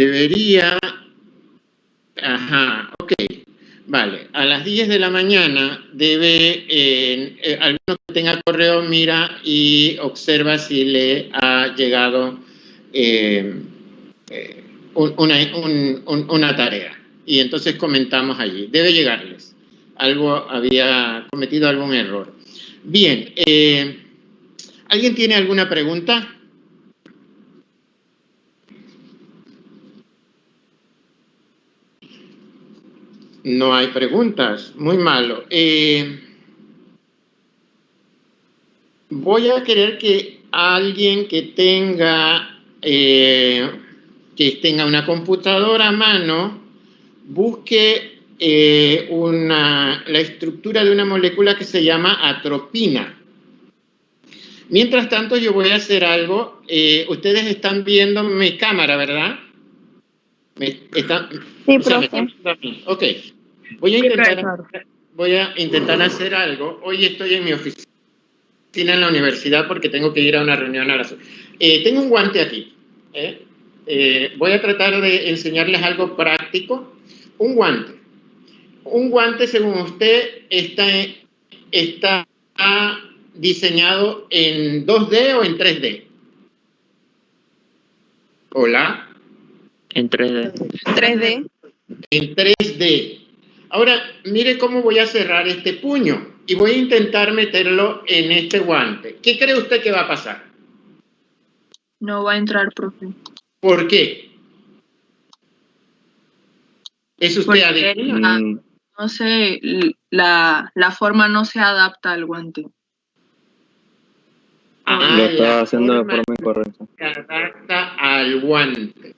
debería... Ajá, ok. Vale, a las 10 de la mañana debe, alguno que tenga correo mira y observa si le ha llegado una tarea. Y entonces comentamos allí. Debe llegarles. Había cometido algún error. Bien, ¿alguien tiene alguna pregunta? No hay preguntas. Muy malo. Voy a querer que alguien que tenga una computadora a mano busque la estructura de una molécula que se llama atropina. Mientras tanto, yo voy a hacer algo. Ustedes están viendo mi cámara, ¿verdad? Sí, profe. Ok. Voy a intentar hacer algo. Hoy estoy en mi oficina en la universidad porque tengo que ir a una reunión a las... tengo un guante aquí. Voy a tratar de enseñarles algo práctico. Un guante. Un guante, según usted, está diseñado en 2D o en 3D. ¿Hola? En 3D. 3D. En 3D. Ahora, mire cómo voy a cerrar este puño y voy a intentar meterlo en este guante. ¿Qué cree usted que va a pasar? No va a entrar, profe. ¿Por qué? ¿Es usted adivino? No sé, la forma no se adapta al guante. Lo está haciendo de forma incorrecta. Se adapta al guante.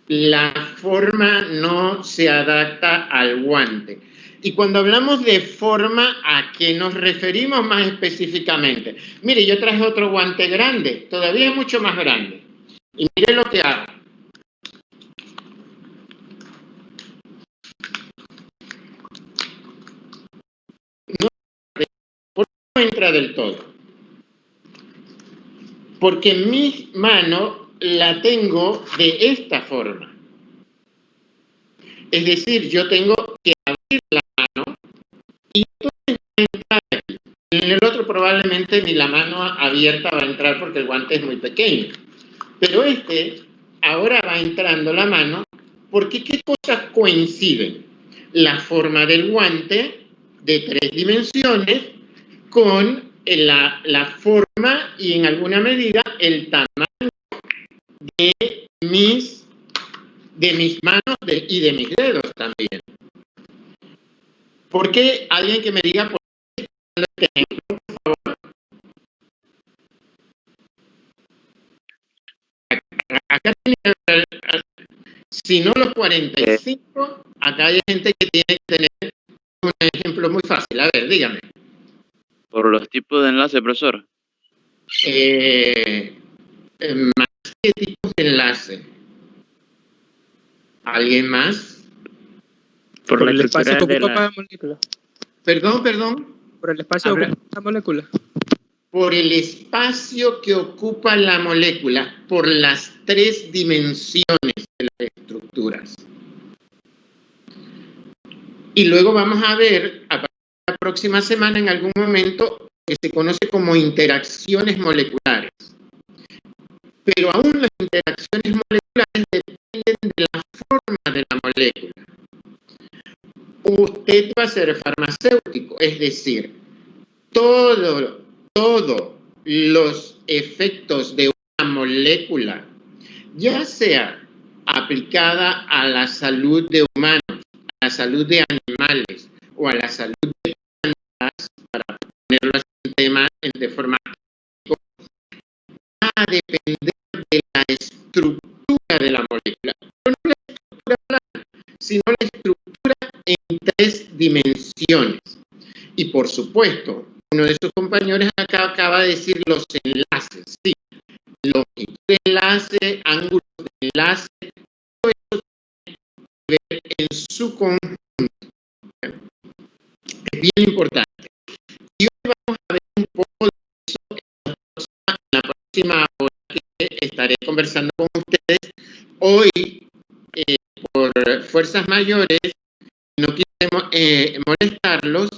La forma no se adapta al guante. Y cuando hablamos de forma, ¿a qué nos referimos más específicamente? Mire, yo traje otro guante grande, todavía mucho más grande. Y mire lo que hago. No entra del todo. Porque mi mano la tengo de esta forma. Es decir, yo tengo que abrir la mano y entonces entrar aquí. En el otro probablemente ni la mano abierta va a entrar porque el guante es muy pequeño. Pero ahora va entrando la mano porque ¿qué cosas coinciden? La forma del guante de 3 dimensiones con la forma y en alguna medida el tamaño de mis manos y de mis dedos también. ¿Por qué? Alguien que me diga por qué este ejemplo, por favor. Acá tiene, si no los 45, acá hay gente que tiene que tener un ejemplo muy fácil. A ver, dígame. Por los tipos de enlace, profesor. Más que tipos de enlace. ¿Alguien más? Por el espacio que ocupa cada molécula. Perdón. Por el espacio que ocupa cada molécula. Por el espacio que ocupa la molécula, por las 3 dimensiones de las estructuras. Y luego vamos a ver, a partir de la próxima semana, en algún momento, que se conoce como interacciones moleculares. Pero aún las interacciones moleculares dependen de la forma de la molécula. Usted va a ser farmacéutico, es decir, todos los efectos de una molécula, ya sea aplicada a la salud de humanos, a la salud de animales o a la salud de plantas, para ponerlo en tema de forma va a depender de la estructura de la molécula, pero no la estructura plana, sino la estructura en 3 dimensiones. Y por supuesto, uno de sus compañeros acá acaba de decir los enlaces, sí, longitud de enlace, ángulo de enlace, todo eso tiene que ver en su conjunto. Es bien importante. Y hoy vamos a ver un poco de eso en la próxima hora que estaré conversando con ustedes. ustedes. Hoy, por fuerzas mayores, no quise molestarlos.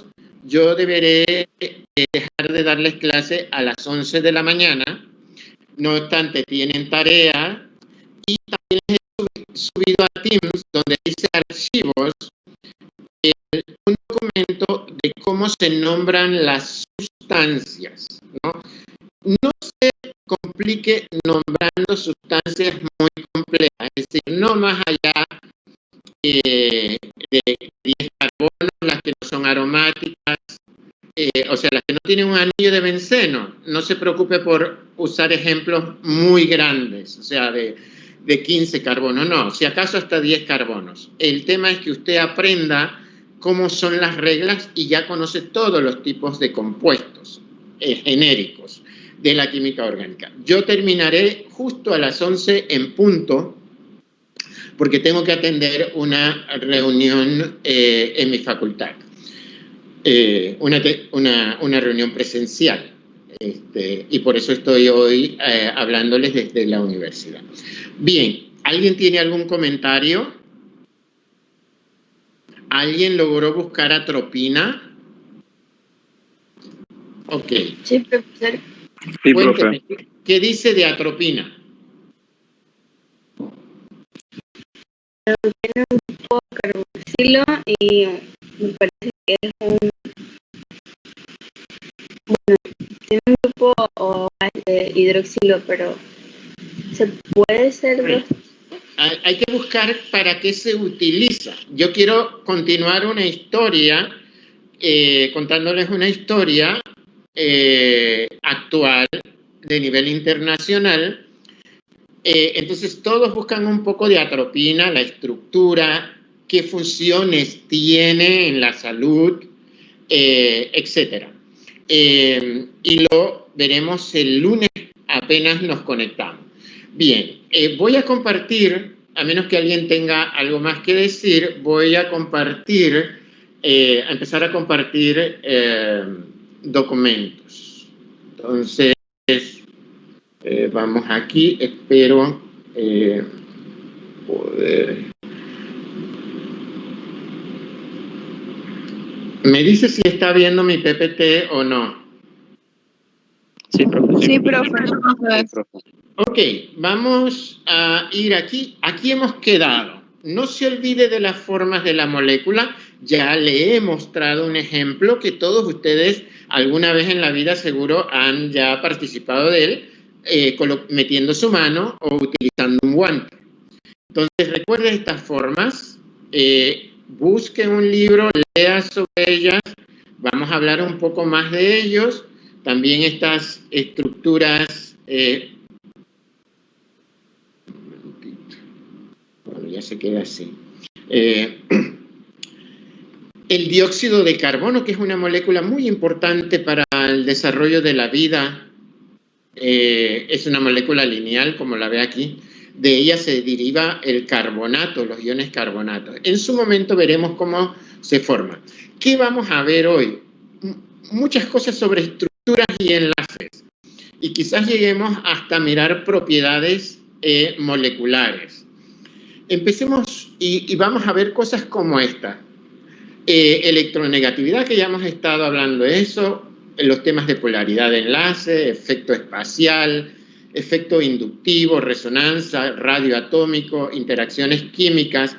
Yo deberé dejar de darles clase a las 11 de la mañana. No obstante, tienen tarea y también les he subido a Teams, donde dice archivos, un documento de cómo se nombran las sustancias, ¿no? No se complique nombrando sustancias muy complejas, es decir, no más allá de 10 carbonos, las que no son aromáticas, o sea, las que no tienen un anillo de benceno. No se preocupe por usar ejemplos muy grandes, o sea, de 15 carbonos, no, si acaso hasta 10 carbonos. El tema es que usted aprenda cómo son las reglas y ya conoce todos los tipos de compuestos genéricos de la química orgánica. Yo terminaré justo a las 11 en punto, porque tengo que atender una reunión en mi facultad, una reunión presencial, y por eso estoy hoy hablándoles desde la universidad. Bien, ¿alguien tiene algún comentario? ¿Alguien logró buscar atropina? Ok. Sí, profesor. Sí, Cuénteme, profe. ¿qué dice de atropina? Tiene un grupo carboxilo y me parece que es tiene un grupo de hidroxilo, pero ¿se puede ser dos? Hay que buscar para qué se utiliza. Yo quiero continuar una historia, contándoles una historia actual de nivel internacional. Entonces todos buscan un poco de atropina, la estructura, qué funciones tiene en la salud, etcétera. Y lo veremos el lunes apenas nos conectamos. Bien, voy a compartir, a menos que alguien tenga algo más que decir, voy a compartir, a empezar a compartir documentos. Entonces, vamos aquí, espero poder... ¿Me dice si está viendo mi PPT o no? Sí, profe. Sí, profe. Sí, profe. Ok, vamos a ir aquí. Aquí hemos quedado. No se olvide de las formas de la molécula. Ya le he mostrado un ejemplo que todos ustedes alguna vez en la vida seguro han ya participado de él, metiendo su mano o utilizando un guante. Entonces, recuerde estas formas. Busque un libro, lea sobre ellas. Vamos a hablar un poco más de ellos. También estas estructuras... bueno, ya se queda así. El dióxido de carbono, que es una molécula muy importante para el desarrollo de la vida, es una molécula lineal, como la ve aquí. De ella se deriva el carbonato, los iones carbonatos. En su momento veremos cómo se forman. ¿Qué vamos a ver hoy? Muchas cosas sobre estructuras y enlaces. Y quizás lleguemos hasta mirar propiedades moleculares. Empecemos y vamos a ver cosas como esta. Electronegatividad, que ya hemos estado hablando de eso, los temas de polaridad de enlace, efecto espacial, efecto inductivo, resonancia, radioatómico, interacciones químicas.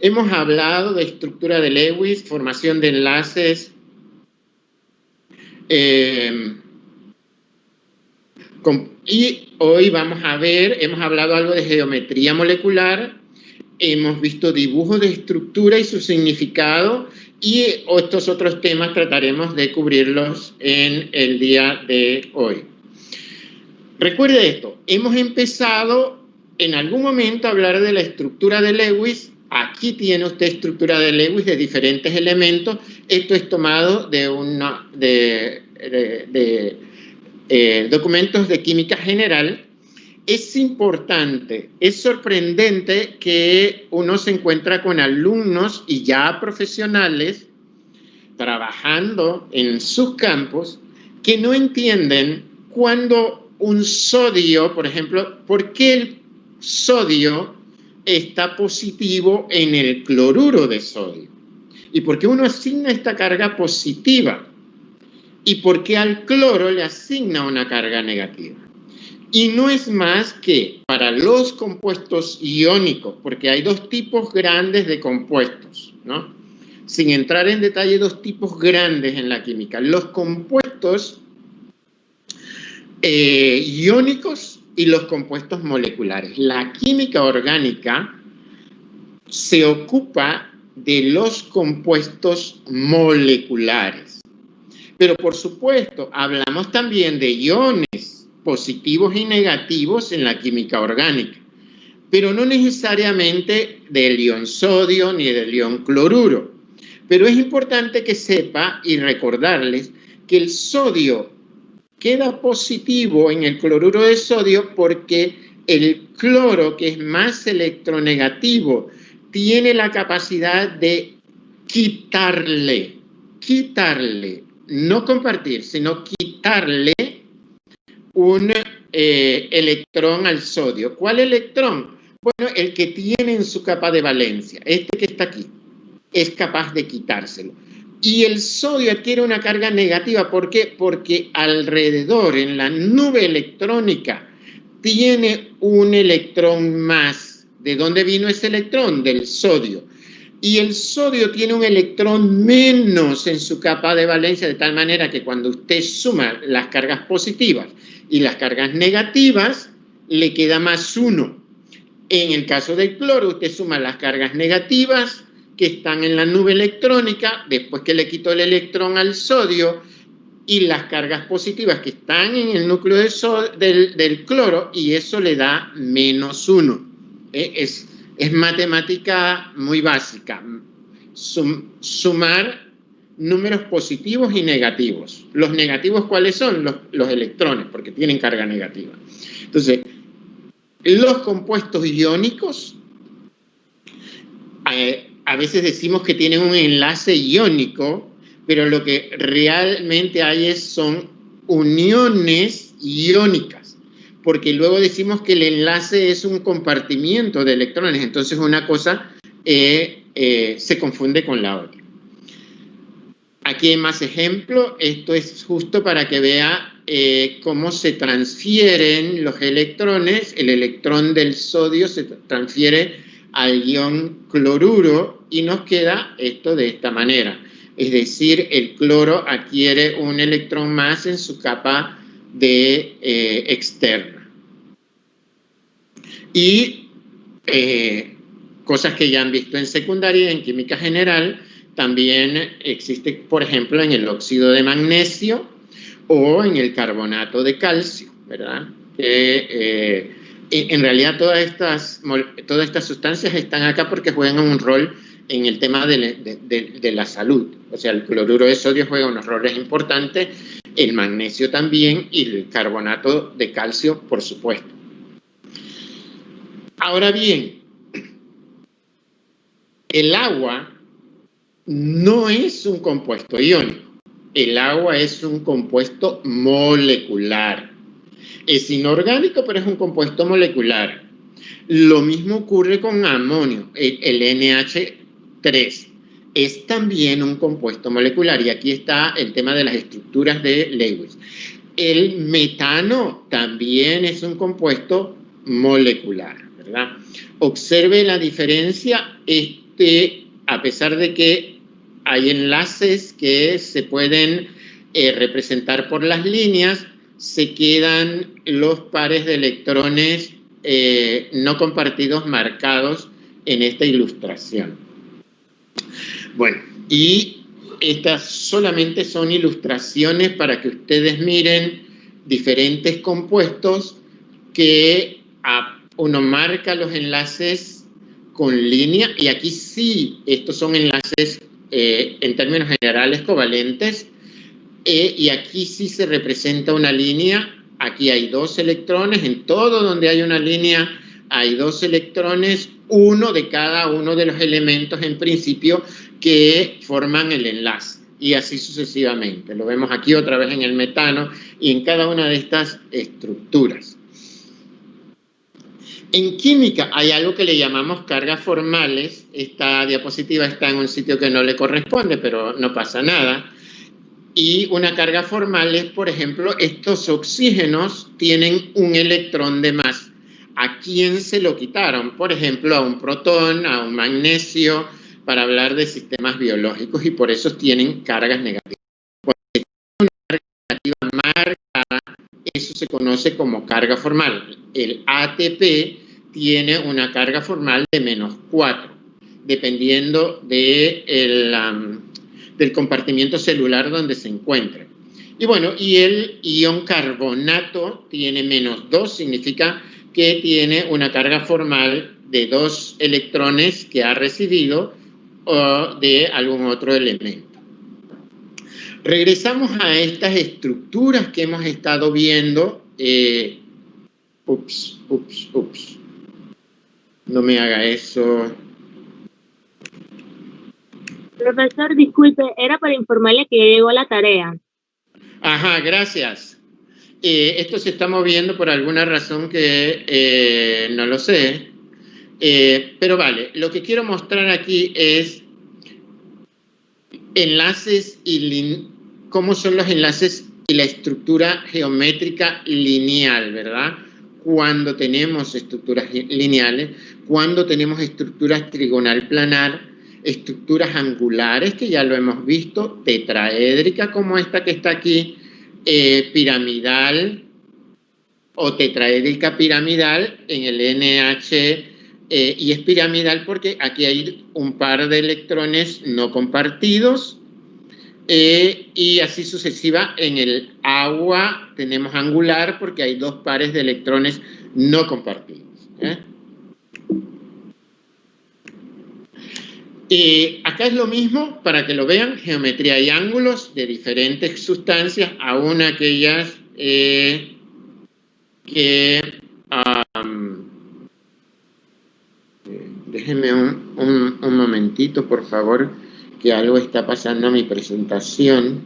Hemos hablado de estructura de Lewis, formación de enlaces, y hoy vamos a ver, hemos hablado algo de geometría molecular, hemos visto dibujos de estructura y su significado, y estos otros temas trataremos de cubrirlos en el día de hoy. Recuerde esto, hemos empezado en algún momento a hablar de la estructura de Lewis. Aquí tiene usted estructura de Lewis de diferentes elementos. Esto es tomado de documentos de química general. Es importante, es sorprendente que uno se encuentra con alumnos y ya profesionales trabajando en sus campos que no entienden cuando un sodio, por ejemplo, ¿por qué el sodio está positivo en el cloruro de sodio. ¿Y por qué uno asigna esta carga positiva? ¿Y por qué al cloro le asigna una carga negativa? Y no es más que para los compuestos iónicos, porque hay dos tipos grandes de compuestos, ¿no? Sin entrar en detalle, dos tipos grandes en la química. Los compuestos iónicos y los compuestos moleculares. La química orgánica se ocupa de los compuestos moleculares. Pero por supuesto, hablamos también de iones positivos y negativos en la química orgánica, pero no necesariamente del ion sodio ni del ion cloruro. Pero es importante que sepa y recordarles que el sodio queda positivo en el cloruro de sodio porque el cloro, que es más electronegativo, tiene la capacidad de quitarle, no compartir, sino quitarle un electrón al sodio. ¿Cuál electrón? Bueno, el que tiene en su capa de valencia, este que está aquí, es capaz de quitárselo. Y el sodio adquiere una carga negativa. ¿Por qué? Porque alrededor, en la nube electrónica, tiene un electrón más. ¿De dónde vino ese electrón? Del sodio. Y el sodio tiene un electrón menos en su capa de valencia, de tal manera que cuando usted suma las cargas positivas y las cargas negativas, le queda más 1. En el caso del cloro, usted suma las cargas negativas que están en la nube electrónica, después que le quitó el electrón al sodio, y las cargas positivas que están en el núcleo del cloro, y eso le da menos 1. Es matemática muy básica. Sumar números positivos y negativos. Los negativos, ¿cuáles son? Los electrones, porque tienen carga negativa. Entonces, los compuestos iónicos, a veces decimos que tienen un enlace iónico, pero lo que realmente hay son uniones iónicas, porque luego decimos que el enlace es un compartimiento de electrones, entonces una cosa se confunde con la otra. Aquí hay más ejemplos. Esto es justo para que vea cómo se transfieren los electrones. El electrón del sodio se transfiere al ion cloruro y nos queda esto de esta manera. Es decir, el cloro adquiere un electrón más en su capa externa. Y cosas que ya han visto en secundaria y en química general, también existe, por ejemplo, en el óxido de magnesio o en el carbonato de calcio, ¿verdad? En realidad todas estas sustancias están acá porque juegan un rol en el tema de la salud. O sea, el cloruro de sodio juega unos roles importantes, el magnesio también y el carbonato de calcio, por supuesto. Ahora bien, el agua no es un compuesto iónico. El agua es un compuesto molecular. Es inorgánico, pero es un compuesto molecular. Lo mismo ocurre con amonio, el NH3. Es también un compuesto molecular. Y aquí está el tema de las estructuras de Lewis. El metano también es un compuesto molecular, ¿verdad? Observe la diferencia. A pesar de que hay enlaces que se pueden representar por las líneas, se quedan los pares de electrones no compartidos marcados en esta ilustración. Bueno, y estas solamente son ilustraciones para que ustedes miren diferentes compuestos que uno marca los enlaces con línea, y aquí sí, estos son enlaces en términos generales covalentes, y aquí sí se representa una línea. Aquí hay 2 electrones, en todo donde hay una línea hay 2 electrones, uno de cada uno de los elementos en principio que forman el enlace, y así sucesivamente. Lo vemos aquí otra vez en el metano y en cada una de estas estructuras. En química hay algo que le llamamos cargas formales. Esta diapositiva está en un sitio que no le corresponde, pero no pasa nada. Y una carga formal es, por ejemplo, estos oxígenos tienen un electrón de más. ¿A quién se lo quitaron? Por ejemplo, a un protón, a un magnesio, para hablar de sistemas biológicos, y por eso tienen cargas negativas. Cuando tiene una carga negativa marcada, eso se conoce como carga formal. El ATP tiene una carga formal de -4, dependiendo del compartimiento celular donde se encuentre. Y bueno, y el ion carbonato tiene -2, significa que tiene una carga formal de 2 electrones que ha recibido de algún otro elemento. Regresamos a estas estructuras que hemos estado viendo. No me haga eso. Profesor, disculpe, era para informarle que ya llegó la tarea. Ajá, gracias. Esto se está moviendo por alguna razón que no lo sé. Pero vale, lo que quiero mostrar aquí es enlaces y cómo son los enlaces y la estructura geométrica lineal, ¿verdad? Cuando tenemos estructuras lineales, cuando tenemos estructuras trigonal planar, estructuras angulares, que ya lo hemos visto, tetraédrica como esta que está aquí, piramidal o tetraédrica piramidal en el NH, y es piramidal porque aquí hay un par de electrones no compartidos, y así sucesiva. En el agua tenemos angular porque hay 2 pares de electrones no compartidos. Acá es lo mismo, para que lo vean, geometría y ángulos de diferentes sustancias, aún aquellas déjenme un momentito, por favor, que algo está pasando a mi presentación,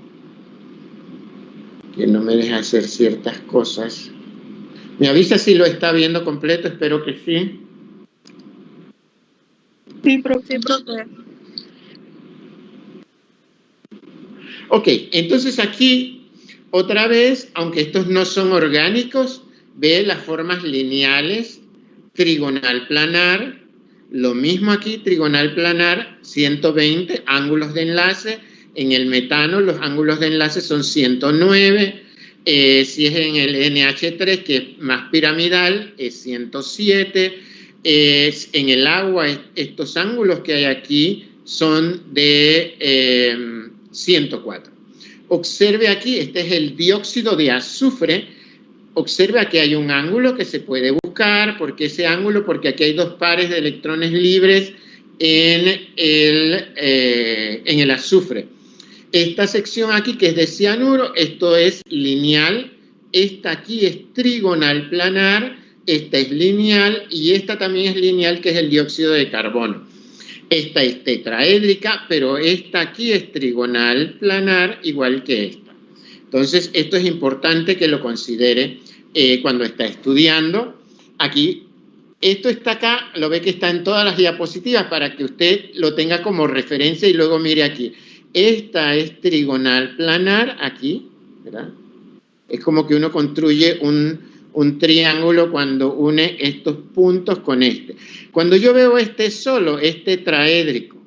que no me deja hacer ciertas cosas. ¿Me avisa si lo está viendo completo? Espero que sí. Sí, profe. Ok, entonces aquí, otra vez, aunque estos no son orgánicos, ve las formas lineales, trigonal planar, lo mismo aquí, trigonal planar, 120, ángulos de enlace. En el metano los ángulos de enlace son 109, si es en el NH3, que es más piramidal, es 107, en el agua estos ángulos que hay aquí son de 104. Observe aquí, este es el dióxido de azufre. Observe aquí hay un ángulo que se puede buscar. ¿Por qué ese ángulo? Porque aquí hay 2 pares de electrones libres en el azufre. Esta sección aquí, que es de cianuro, esto es lineal. Esta aquí es trigonal planar, esta es lineal y esta también es lineal, que es el dióxido de carbono. Esta es tetraédrica, pero esta aquí es trigonal planar, igual que esta. Entonces, esto es importante que lo considere cuando está estudiando. Aquí, esto está acá, lo ve que está en todas las diapositivas para que usted lo tenga como referencia y luego mire aquí. Esta es trigonal planar, aquí, ¿verdad? Es como que uno construye un triángulo cuando une estos puntos con este. Cuando yo veo este solo, es tetraédrico.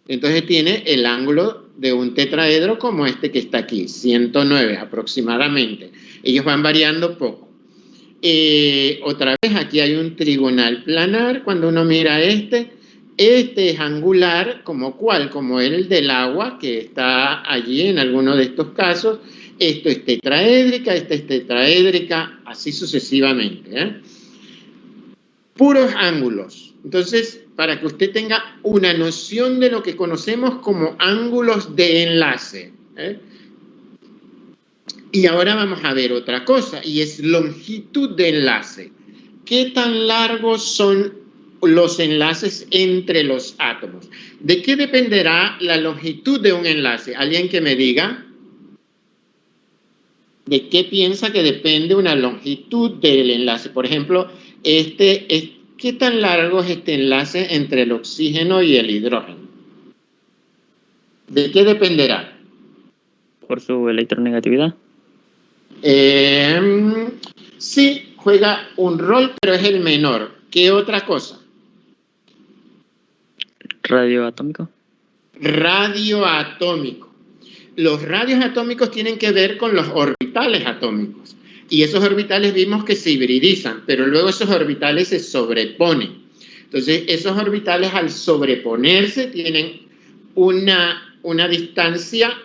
Entonces tiene el ángulo de un tetraedro como este que está aquí, 109 aproximadamente. Ellos van variando poco. Otra vez, aquí hay un trigonal planar. Cuando uno mira este es angular, ¿como cuál? Como el del agua, que está allí en alguno de estos casos. Esto es tetraédrica, esta es tetraédrica, así sucesivamente. Puros ángulos. Entonces, para que usted tenga una noción de lo que conocemos como ángulos de enlace. Y ahora vamos a ver otra cosa, y es longitud de enlace. ¿Qué tan largos son los enlaces entre los átomos? ¿De qué dependerá la longitud de un enlace? ¿Alguien que me diga? ¿De qué piensa que depende una longitud del enlace? Por ejemplo, este ¿Qué tan largo es este enlace entre el oxígeno y el hidrógeno? ¿De qué dependerá? Por su electronegatividad. Sí, juega un rol, pero es el menor. ¿Qué otra cosa? Radioatómico. Radioatómico. Los radios atómicos tienen que ver con los orbitales atómicos. Y esos orbitales vimos que se hibridizan, pero luego esos orbitales se sobreponen. Entonces, esos orbitales al sobreponerse tienen una distancia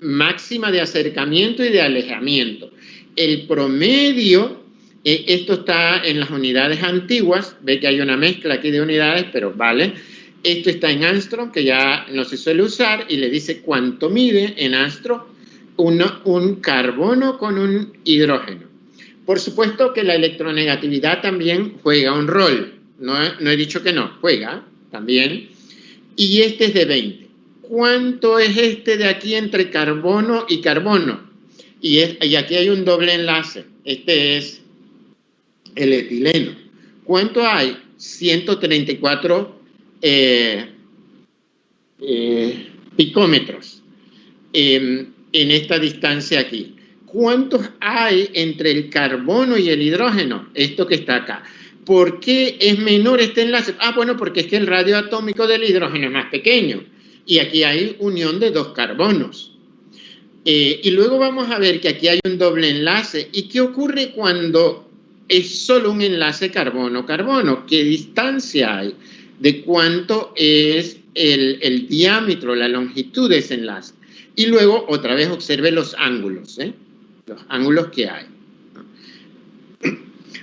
máxima de acercamiento y de alejamiento. El promedio, esto está en las unidades antiguas, ve que hay una mezcla aquí de unidades, pero vale. Esto está en Angstrom, que ya no se suele usar, y le dice cuánto mide en Angstrom un carbono con un hidrógeno. Por supuesto que la electronegatividad también juega un rol. No he dicho que no, juega también. Y este es de 20. ¿Cuánto es este de aquí entre carbono y carbono? Y aquí hay un doble enlace. Este es el etileno. ¿Cuánto hay? 134 picómetros en esta distancia aquí. ¿Cuántos hay entre el carbono y el hidrógeno? Esto que está acá. ¿Por qué es menor este enlace? Bueno, porque es que el radio atómico del hidrógeno es más pequeño. Y aquí hay unión de dos carbonos. Y luego vamos a ver que aquí hay un doble enlace. ¿Y qué ocurre cuando es solo un enlace carbono-carbono? ¿Qué distancia hay? ¿De cuánto es el diámetro, la longitud de ese enlace? Y luego, otra vez, observe los ángulos, los ángulos que hay.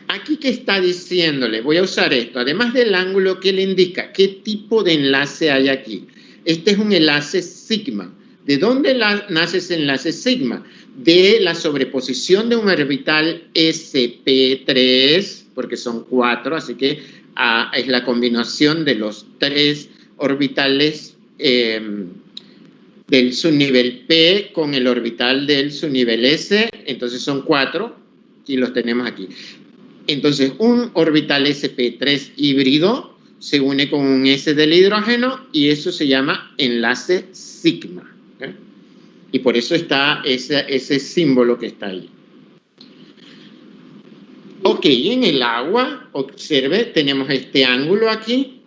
Aquí, ¿qué está diciéndole? Voy a usar esto. Además del ángulo, ¿qué le indica? ¿Qué tipo de enlace hay aquí? Este es un enlace sigma. ¿De dónde nace ese enlace sigma? De la sobreposición de un orbital sp3, porque son 4, así que es la combinación de los 3 orbitales del subnivel P con el orbital del subnivel S, entonces son 4, y los tenemos aquí. Entonces, un orbital sp3 híbrido se une con un S del hidrógeno y eso se llama enlace sigma. Y por eso está ese símbolo que está ahí. Ok, en el agua, observe, tenemos este ángulo aquí.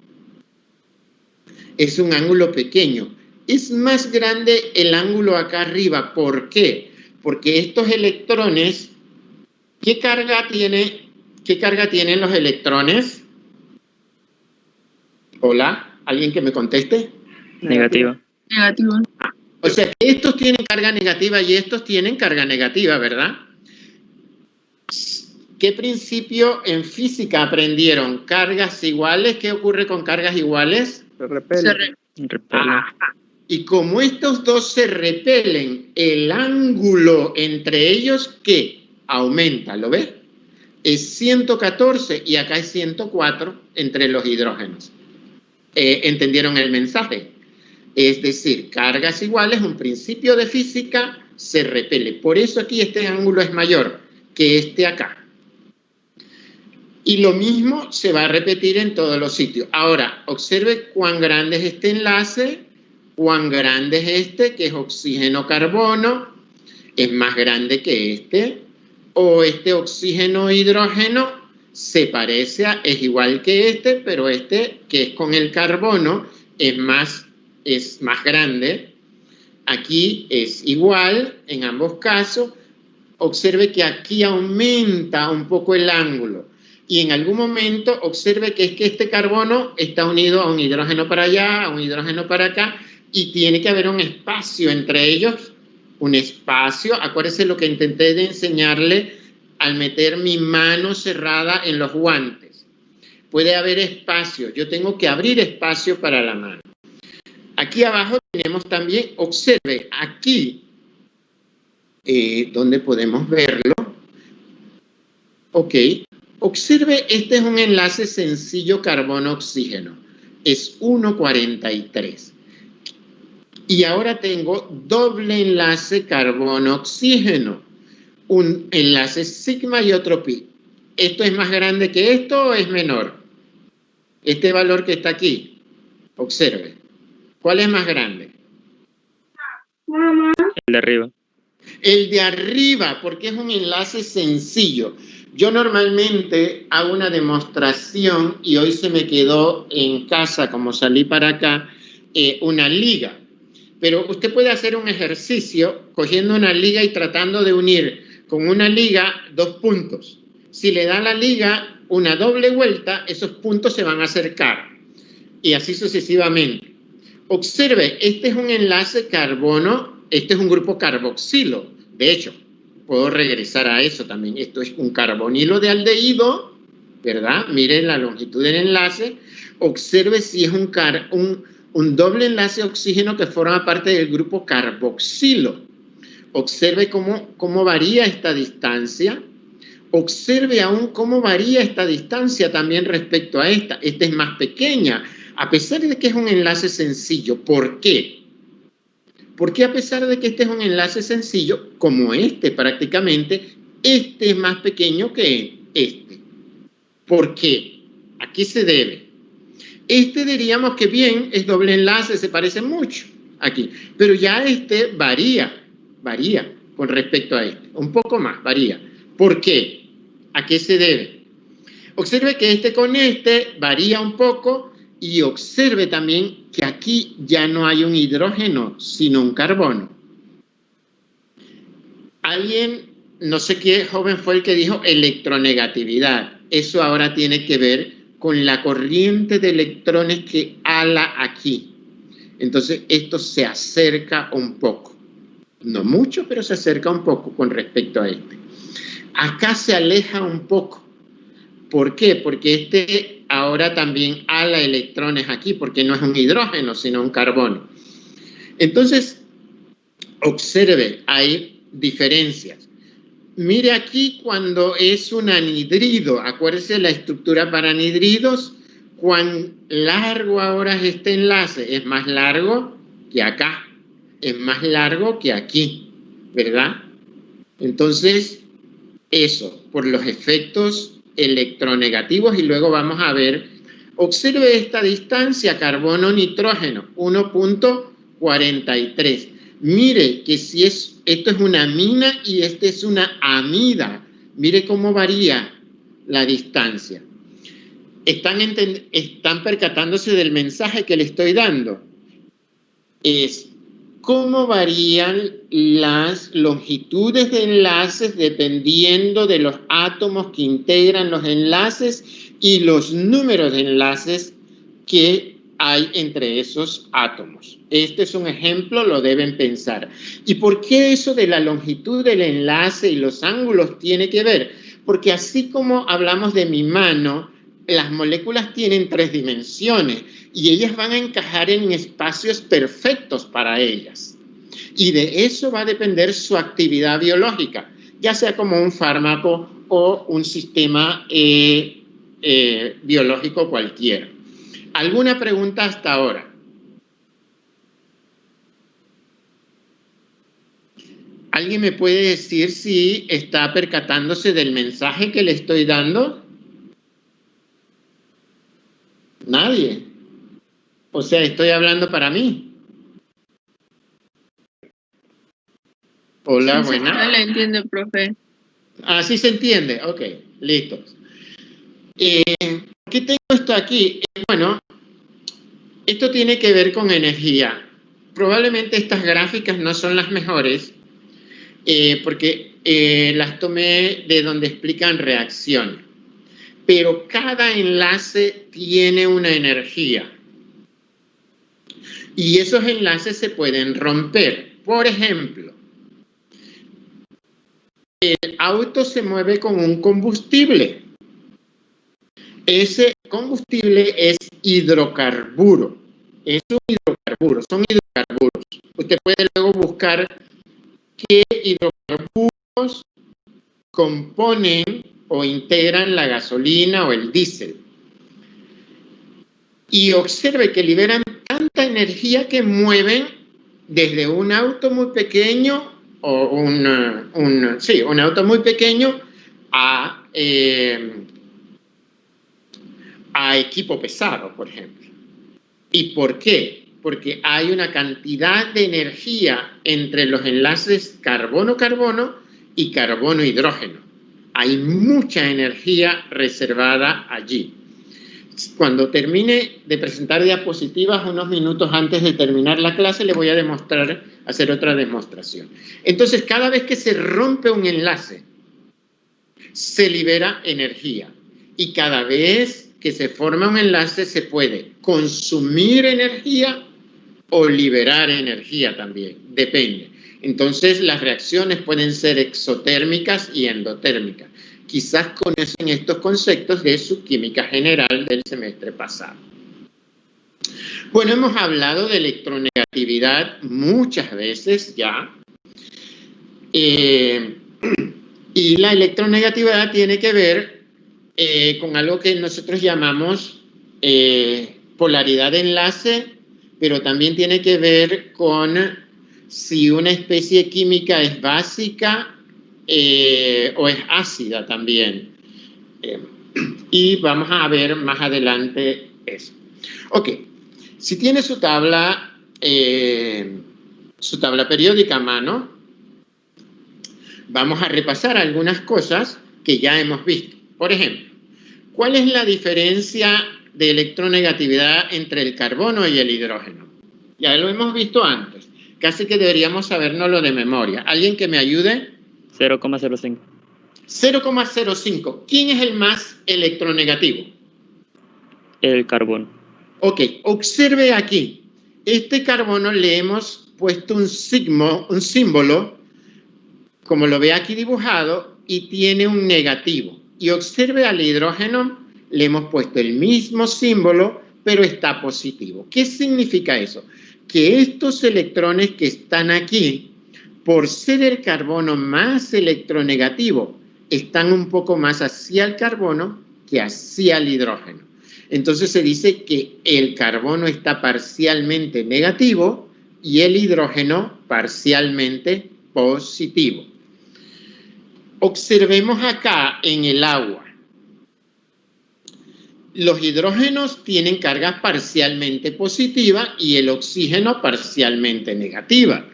Es un ángulo pequeño. Es más grande el ángulo acá arriba. ¿Por qué? Porque estos electrones, ¿qué carga tienen los electrones? Hola, ¿alguien que me conteste? Negativa. Negativo. O sea, estos tienen carga negativa y estos tienen carga negativa, ¿verdad? ¿Qué principio en física aprendieron? ¿Cargas iguales? ¿Qué ocurre con cargas iguales? Se repele. Repele. Y como estos dos se repelen, el ángulo entre ellos, ¿qué? Aumenta, ¿lo ves? Es 114 y acá es 104 entre los hidrógenos. ¿Entendieron el mensaje? Es decir, cargas iguales, un principio de física, se repele. Por eso aquí este ángulo es mayor que este acá. Y lo mismo se va a repetir en todos los sitios. Ahora, observe cuán grande es este enlace, cuán grande es este, que es oxígeno-carbono, es más grande que este, o este oxígeno-hidrógeno se parece es igual que este, pero este, que es con el carbono, es más grande. Aquí es igual en ambos casos. Observe que aquí aumenta un poco el ángulo. Y en algún momento observe que es que este carbono está unido a un hidrógeno para allá, a un hidrógeno para acá, y tiene que haber un espacio entre ellos, un espacio. Acuérdense lo que intenté de enseñarle al meter mi mano cerrada en los guantes. Puede haber espacio, yo tengo que abrir espacio para la mano. Aquí abajo tenemos también, observe, aquí, donde podemos verlo. Ok, observe, este es un enlace sencillo carbono-oxígeno. Es 1,43. Y ahora tengo doble enlace carbono-oxígeno. Un enlace sigma y otro pi. ¿Esto es más grande que esto o es menor? Este valor que está aquí, observe. ¿Cuál es más grande? El de arriba. El de arriba, porque es un enlace sencillo. Yo normalmente hago una demostración y hoy se me quedó en casa, como salí para acá, una liga. Pero usted puede hacer un ejercicio cogiendo una liga y tratando de unir con una liga 2 puntos. Si le da la liga una doble vuelta, esos puntos se van a acercar. Y así sucesivamente. Observe, este es un enlace carbono, este es un grupo carboxilo. De hecho, puedo regresar a eso también. Esto es un carbonilo de aldehído, ¿verdad? Mire la longitud del enlace. Observe si es un doble enlace de oxígeno que forma parte del grupo carboxilo. Observe cómo varía esta distancia. Observe aún cómo varía esta distancia también respecto a esta. Esta es más pequeña, a pesar de que es un enlace sencillo. ¿Por qué? Porque a pesar de que este es un enlace sencillo, como este prácticamente, este es más pequeño que este. ¿Por qué? ¿A qué se debe? Este diríamos que bien, es doble enlace, se parece mucho aquí. Pero ya este varía con respecto a este. Un poco más, varía. ¿Por qué? ¿A qué se debe? Observe que este con este varía un poco y observe también que aquí ya no hay un hidrógeno, sino un carbono. Alguien, no sé qué joven fue el que dijo electronegatividad. Eso ahora tiene que ver con la corriente de electrones que ala aquí. Entonces, esto se acerca un poco. No mucho, pero se acerca un poco con respecto a este. Acá se aleja un poco. ¿Por qué? Porque este ahora también ala electrones aquí, porque no es un hidrógeno, sino un carbono. Entonces, observe, hay diferencias. Mire aquí cuando es un anhidrido, acuérdese la estructura para anhidridos, cuán largo ahora es este enlace, es más largo que acá, es más largo que aquí, ¿verdad? Entonces, eso, por los efectos electronegativos, y luego vamos a ver, observe esta distancia carbono-nitrógeno, 1.43. Mire que si esto es una amina y este es una amida, mire cómo varía la distancia. ¿Están percatándose del mensaje que le estoy dando? Es cómo varían las longitudes de enlaces dependiendo de los átomos que integran los enlaces y los números de enlaces que hay entre esos átomos. Este es un ejemplo, lo deben pensar. ¿Y por qué eso de la longitud del enlace y los ángulos tiene que ver? Porque así como hablamos de mi mano, las moléculas tienen 3 dimensiones y ellas van a encajar en espacios perfectos para ellas. Y de eso va a depender su actividad biológica, ya sea como un fármaco o un sistema biológico cualquiera. ¿Alguna pregunta hasta ahora? ¿Alguien me puede decir si está percatándose del mensaje que le estoy dando? Nadie. O sea, estoy hablando para mí. Hola, Sí, buena. no le entiendo, profe. Ah, sí se entiende. Ok, listo. ¿Qué tengo esto aquí? Bueno, esto tiene que ver con energía. Probablemente estas gráficas no son las mejores porque las tomé de donde explican reacciones. Pero cada enlace tiene una energía. Y esos enlaces se pueden romper. Por ejemplo, el auto se mueve con un combustible. Ese combustible es hidrocarburo. Es un hidrocarburo, son hidrocarburos. Usted puede luego buscar qué hidrocarburos componen o integran la gasolina o el diésel. Y observe que liberan tanta energía que mueven desde un auto muy pequeño o un auto muy pequeño a a equipo pesado, por ejemplo. ¿Y por qué? Porque hay una cantidad de energía entre los enlaces carbono-carbono y carbono-hidrógeno. Hay mucha energía reservada allí. Cuando termine de presentar diapositivas, unos minutos antes de terminar la clase, le voy a hacer otra demostración. Entonces, cada vez que se rompe un enlace, se libera energía. Y cada vez que se forma un enlace, se puede consumir energía o liberar energía también, depende. Entonces, las reacciones pueden ser exotérmicas y endotérmicas. Quizás conocen estos conceptos de su química general del semestre pasado. Bueno, hemos hablado de electronegatividad muchas veces ya. Y la electronegatividad tiene que ver con algo que nosotros llamamos polaridad de enlace, pero también tiene que ver con si una especie química es básica o es ácida también. Y vamos a ver más adelante eso. Ok, si tiene su tabla periódica a mano, vamos a repasar algunas cosas que ya hemos visto. Por ejemplo, ¿cuál es la diferencia de electronegatividad entre el carbono y el hidrógeno? Ya lo hemos visto antes. Casi que deberíamos sabérnoslo de memoria. ¿Alguien que me ayude? 0,05. 0,05. ¿Quién es el más electronegativo? El carbono. Ok, observe aquí. Este carbono le hemos puesto un símbolo, como lo ve aquí dibujado, y tiene un negativo. Y observe al hidrógeno, le hemos puesto el mismo símbolo, pero está positivo. ¿Qué significa eso? Que estos electrones que están aquí, por ser el carbono más electronegativo, están un poco más hacia el carbono que hacia el hidrógeno. Entonces se dice que el carbono está parcialmente negativo y el hidrógeno parcialmente positivo. Observemos acá en el agua. Los hidrógenos tienen carga parcialmente positiva y el oxígeno parcialmente negativa.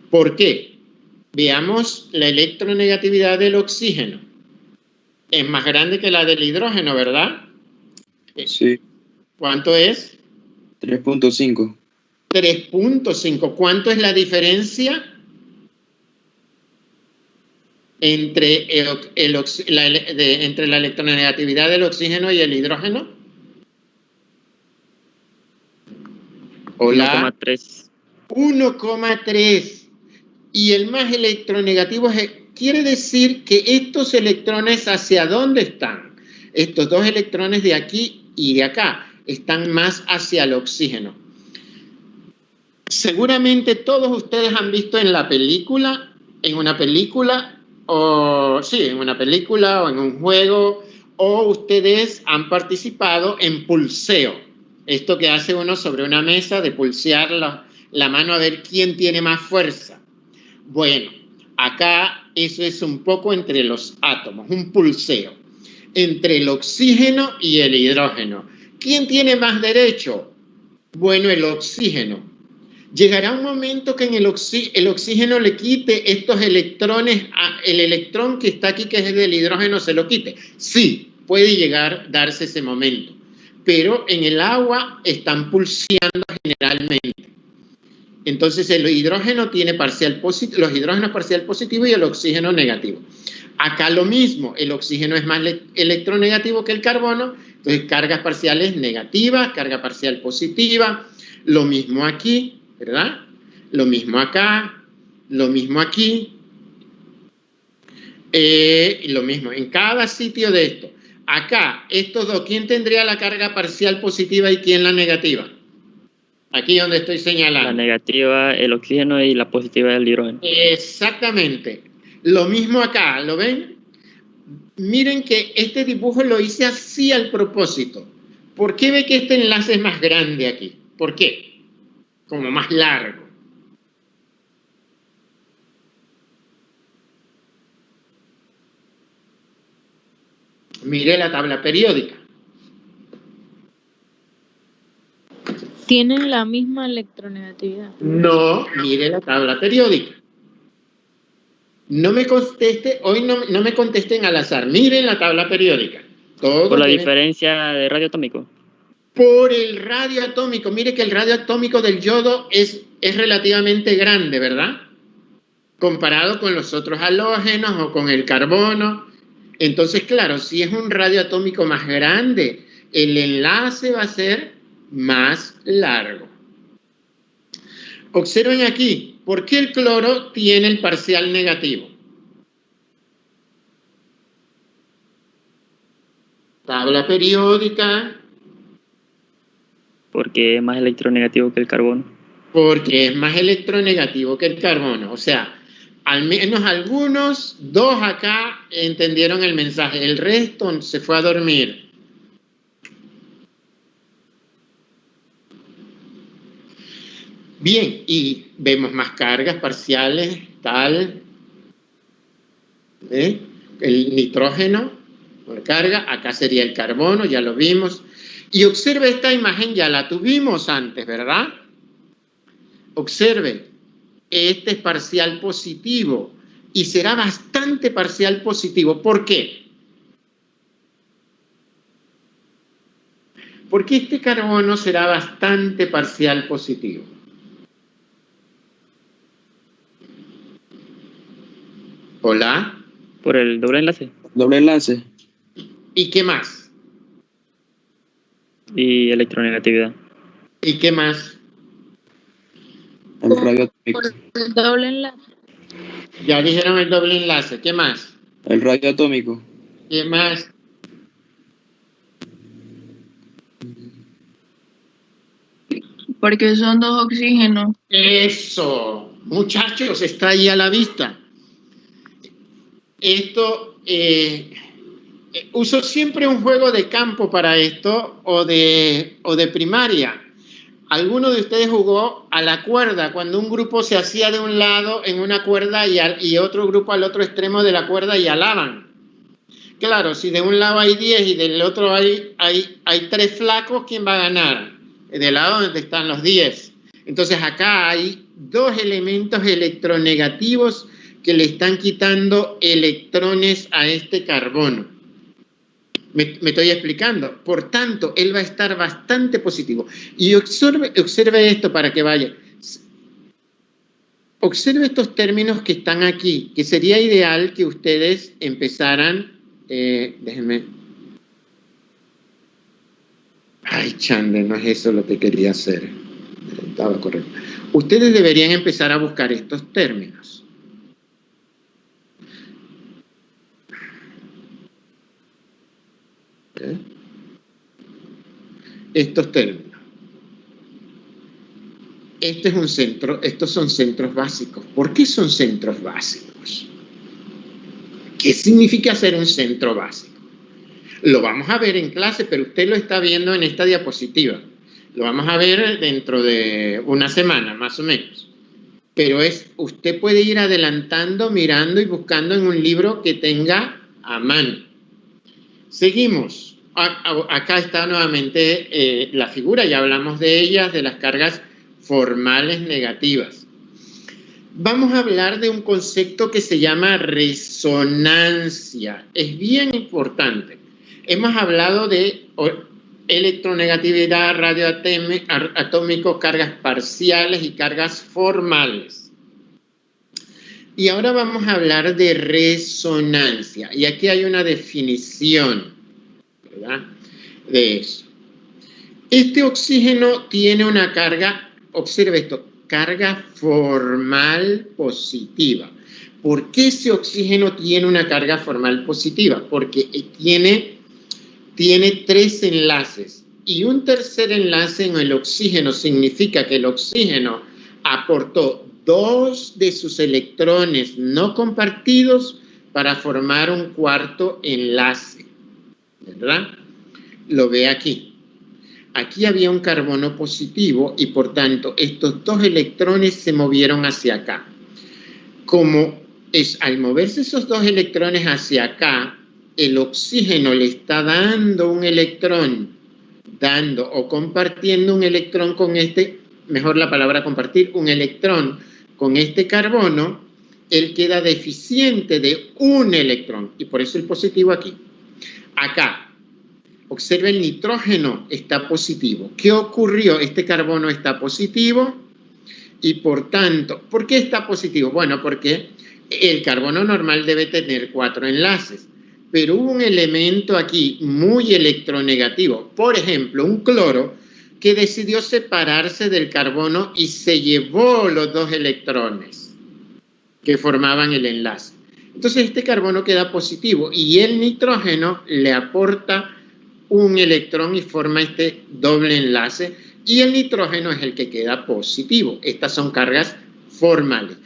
¿Por qué? Veamos la electronegatividad del oxígeno. Es más grande que la del hidrógeno, ¿verdad? Sí. ¿Cuánto es? 3.5. 3.5. ¿Cuánto es la diferencia entre la electronegatividad del oxígeno y el hidrógeno? Hola. 1,3. 1,3. Y el más electronegativo quiere decir que estos electrones, ¿hacia dónde están? Estos dos electrones de aquí y de acá están más hacia el oxígeno. Seguramente todos ustedes han visto en una película o en un juego, o ustedes han participado en pulseo. Esto que hace uno sobre una mesa de pulsear la mano a ver quién tiene más fuerza. Bueno, acá eso es un poco entre los átomos, un pulseo, entre el oxígeno y el hidrógeno. ¿Quién tiene más derecho? Bueno, el oxígeno. Llegará un momento que en el oxígeno le quite estos electrones, el electrón que está aquí, que es del hidrógeno, se lo quite. Sí, puede darse ese momento. Pero en el agua están pulseando generalmente. Entonces el hidrógeno tiene los hidrógenos parcial positivo y el oxígeno negativo. Acá lo mismo, el oxígeno es más electronegativo que el carbono, entonces cargas parciales negativas, carga parcial positiva, lo mismo aquí, ¿verdad? Lo mismo acá, lo mismo aquí, lo mismo en cada sitio de esto. Acá, estos dos, ¿quién tendría la carga parcial positiva y quién la negativa? Aquí donde estoy señalando. La negativa, el oxígeno, y la positiva, el hidrógeno. Exactamente. Lo mismo acá, ¿lo ven? Miren que este dibujo lo hice así al propósito. ¿Por qué ve que este enlace es más grande aquí? ¿Por qué? Como más largo. Mire la tabla periódica. Tienen la misma electronegatividad. No, mire la tabla periódica. No me conteste, hoy no me contesten al azar. Miren la tabla periódica. Todo Por la tiene- diferencia de radio atómico. Por el radio atómico. Mire que el radio atómico del yodo es relativamente grande, ¿verdad? Comparado con los otros halógenos o con el carbono. Entonces, claro, si es un radio atómico más grande, el enlace va a ser más largo. Observen aquí, ¿por qué el cloro tiene el parcial negativo? Tabla periódica, Porque es más electronegativo que el carbono. porque es más electronegativo que el carbono. O sea, al menos algunos, 2 acá entendieron el mensaje, el resto se fue a dormir. Bien, y vemos más cargas parciales, tal. ¿Eh? El nitrógeno, por carga, acá sería el carbono, ya lo vimos. Y observe esta imagen, ya la tuvimos antes, ¿verdad? Observe, este es parcial positivo y será bastante parcial positivo. ¿Por qué? Porque este carbono será bastante parcial positivo. Hola. Por el doble enlace. Doble enlace. ¿Y qué más? Y electronegatividad. ¿Y qué más? El radio atómico. Por el doble enlace. Ya dijeron el doble enlace. ¿Qué más? El radio atómico. ¿Qué más? Porque son 2 oxígenos. Eso, muchachos, está ahí a la vista. Esto, uso siempre un juego de campo para esto o de primaria. ¿Alguno de ustedes jugó a la cuerda cuando un grupo se hacía de un lado en una cuerda y otro grupo al otro extremo de la cuerda y alaban? Claro, si de un lado hay 10 y del otro hay 3 flacos, ¿quién va a ganar? Del lado donde están los 10. Entonces acá hay 2 elementos electronegativos que le están quitando electrones a este carbono. Me estoy explicando. Por tanto, él va a estar bastante positivo. Y observe esto para que vaya. Observe estos términos que están aquí, que sería ideal que ustedes empezaran. Déjenme. Ay, Chande, no es eso lo que quería hacer. Estaba correcto. Ustedes deberían empezar a buscar estos términos. Estos términos. Este es un centro, estos son centros básicos. ¿Por qué son centros básicos? ¿Qué significa ser un centro básico? Lo vamos a ver en clase, pero usted lo está viendo en esta diapositiva. Lo vamos a ver dentro de una semana, más o menos. Pero usted puede ir adelantando, mirando y buscando en un libro que tenga a mano. Seguimos. Acá está nuevamente la figura, ya hablamos de ellas, de las cargas formales negativas. Vamos a hablar de un concepto que se llama resonancia. Es bien importante. Hemos hablado de electronegatividad, radioatómico, cargas parciales y cargas formales. Y ahora vamos a hablar de resonancia. Y aquí hay una definición, ¿verdad?, de eso. Este oxígeno tiene una carga, observe esto, carga formal positiva. ¿Por qué ese oxígeno tiene una carga formal positiva? Porque tiene 3 enlaces y un tercer enlace en el oxígeno significa que el oxígeno aportó 2 de sus electrones no compartidos para formar un cuarto enlace, ¿verdad? Lo ve aquí. Aquí había un carbono positivo y por tanto estos 2 electrones se movieron hacia acá. Al moverse esos 2 electrones hacia acá, el oxígeno le está dando un electrón dando o compartiendo un electrón con este, mejor la palabra compartir, un electrón con este carbono, él queda deficiente de un electrón, y por eso el positivo aquí. Acá, observa el nitrógeno está positivo. ¿Qué ocurrió? Este carbono está positivo, y por tanto, ¿por qué está positivo? Bueno, porque el carbono normal debe tener 4 enlaces, pero hubo un elemento aquí muy electronegativo, por ejemplo, un cloro, que decidió separarse del carbono y se llevó los 2 electrones que formaban el enlace. Entonces este carbono queda positivo y el nitrógeno le aporta un electrón y forma este doble enlace, y el nitrógeno es el que queda positivo. Estas son cargas formales.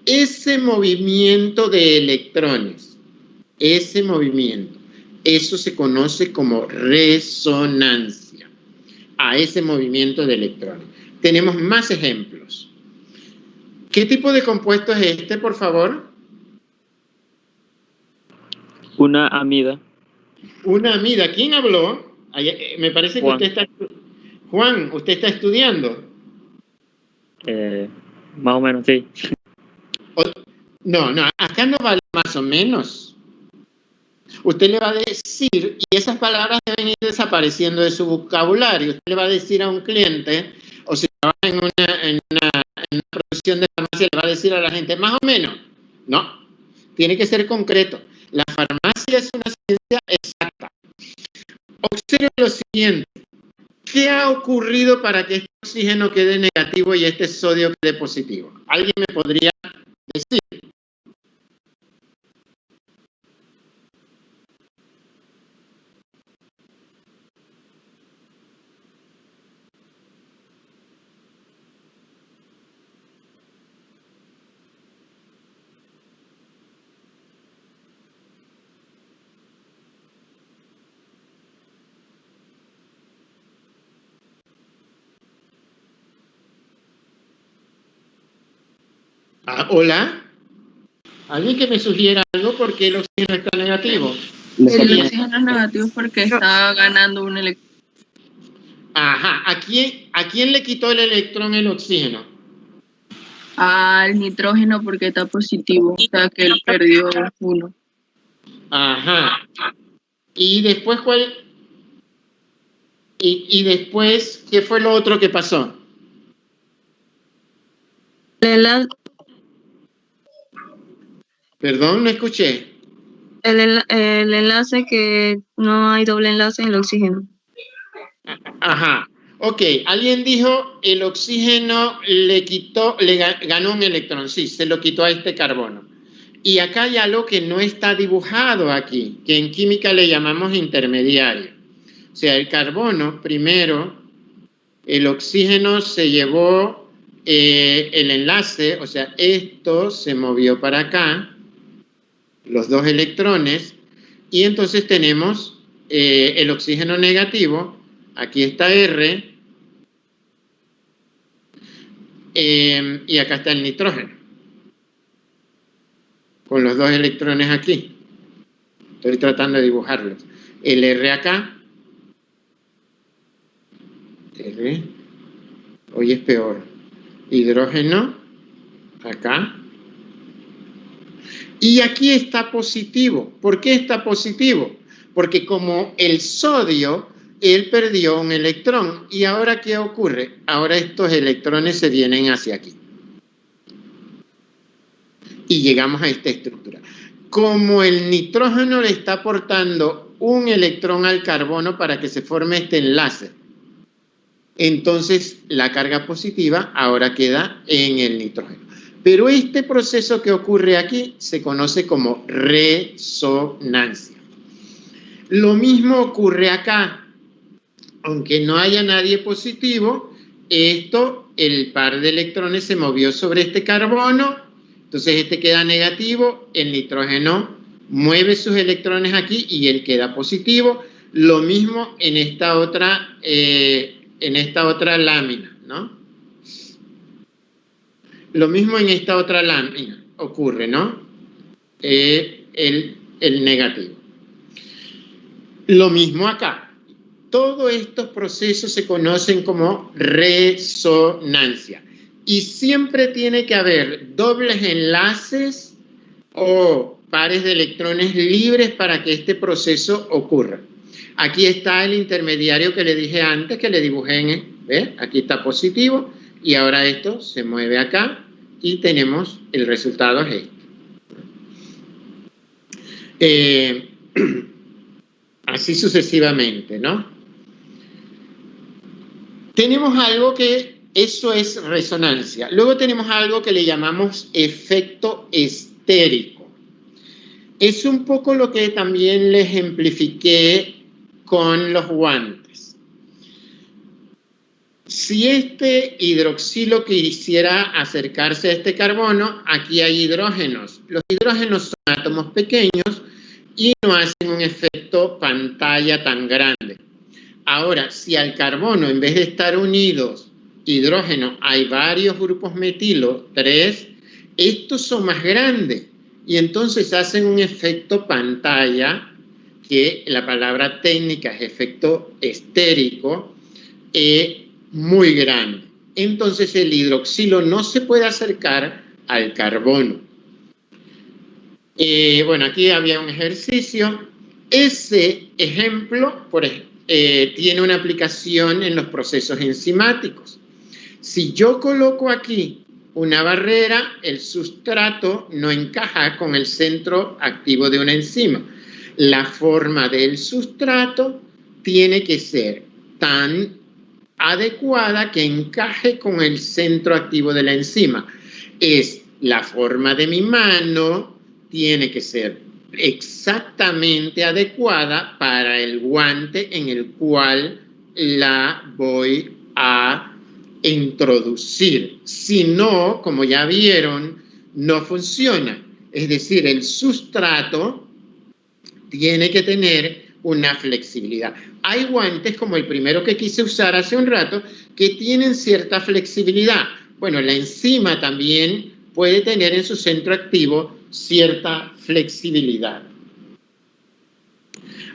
Ese movimiento de electrones, ese movimiento, eso se conoce como resonancia, a ese movimiento de electrones. Tenemos más ejemplos. ¿Qué tipo de compuesto es este, por favor? Una amida. Una amida. ¿Quién habló? Me parece que Juan. usted está... Juan, ¿usted está estudiando? Más o menos, sí. No, acá no vale más o menos. Usted le va a decir, y esas palabras deben ir desapareciendo de su vocabulario. Usted le va a decir a un cliente, o si trabaja en una producción de farmacia, le va a decir a la gente, más o menos. No, tiene que ser concreto. La farmacia es una ciencia exacta. Observe lo siguiente. ¿Qué ha ocurrido para que este oxígeno quede negativo y este sodio quede positivo? ¿Alguien me podría decir? Hola. ¿Alguien que me sugiera algo? Porque el oxígeno está negativo. El oxígeno es negativo porque está ganando un electrón. Ajá. ¿A quién le quitó el electrón el oxígeno? Al nitrógeno porque está positivo, o sea que él perdió 1. Ajá. ¿Y después cuál? ¿Y después qué fue lo otro que pasó? Perdón, no escuché. El enlace que no hay doble enlace en el oxígeno. Ajá. Ok, alguien dijo el oxígeno le ganó un electrón. Sí, se lo quitó a este carbono. Y acá hay algo que no está dibujado aquí, que en química le llamamos intermediario. O sea, el carbono, primero, el oxígeno se llevó el enlace, o sea, esto se movió para acá, los 2 electrones, y entonces tenemos el oxígeno negativo, aquí está R, y acá está el nitrógeno, con los 2 electrones aquí. Estoy tratando de dibujarlos. El R acá, R, hoy es peor, hidrógeno, acá, y aquí está positivo. ¿Por qué está positivo? Porque como el sodio, él perdió un electrón. ¿Y ahora qué ocurre? Ahora estos electrones se vienen hacia aquí. Y llegamos a esta estructura. Como el nitrógeno le está aportando un electrón al carbono para que se forme este enlace, entonces la carga positiva ahora queda en el nitrógeno. Pero este proceso que ocurre aquí se conoce como resonancia. Lo mismo ocurre acá. Aunque no haya nadie positivo, el par de electrones se movió sobre este carbono, entonces este queda negativo, el nitrógeno mueve sus electrones aquí y él queda positivo. Lo mismo en esta otra lámina, ¿no? Lo mismo en esta otra lámina ocurre, ¿no? El negativo. Lo mismo acá. todos estos procesos se conocen como resonancia. Y siempre tiene que haber dobles enlaces o pares de electrones libres para que este proceso ocurra. Aquí está el intermediario que le dije antes, que le dibujé, ¿ve? Aquí está positivo y ahora esto se mueve acá y tenemos el resultado es este. Así sucesivamente, ¿no? Tenemos algo que, eso es resonancia. Luego tenemos algo que le llamamos efecto estérico. Es un poco lo que también les ejemplifiqué con los guantes. Si este hidroxilo quisiera acercarse a este carbono, aquí hay hidrógenos. Los hidrógenos son átomos pequeños y no hacen un efecto pantalla tan grande. Ahora, si al carbono, en vez de estar unidos hidrógeno, hay varios grupos metilo, 3, estos son más grandes y entonces hacen un efecto pantalla, que la palabra técnica es efecto estérico, muy grande. Entonces el hidroxilo no se puede acercar al carbono. Bueno, aquí había un ejercicio. Ese ejemplo tiene una aplicación en los procesos enzimáticos. Si yo coloco aquí una barrera, el sustrato no encaja con el centro activo de una enzima. La forma del sustrato tiene que ser tan adecuada que encaje con el centro activo de la enzima. Es la forma de mi mano, tiene que ser exactamente adecuada para el guante en el cual la voy a introducir. Si no, como ya vieron, no funciona. Es decir, el sustrato tiene que tener una flexibilidad. Hay guantes como el primero que quise usar hace un rato que tienen cierta flexibilidad. Bueno, la enzima también puede tener en su centro activo cierta flexibilidad.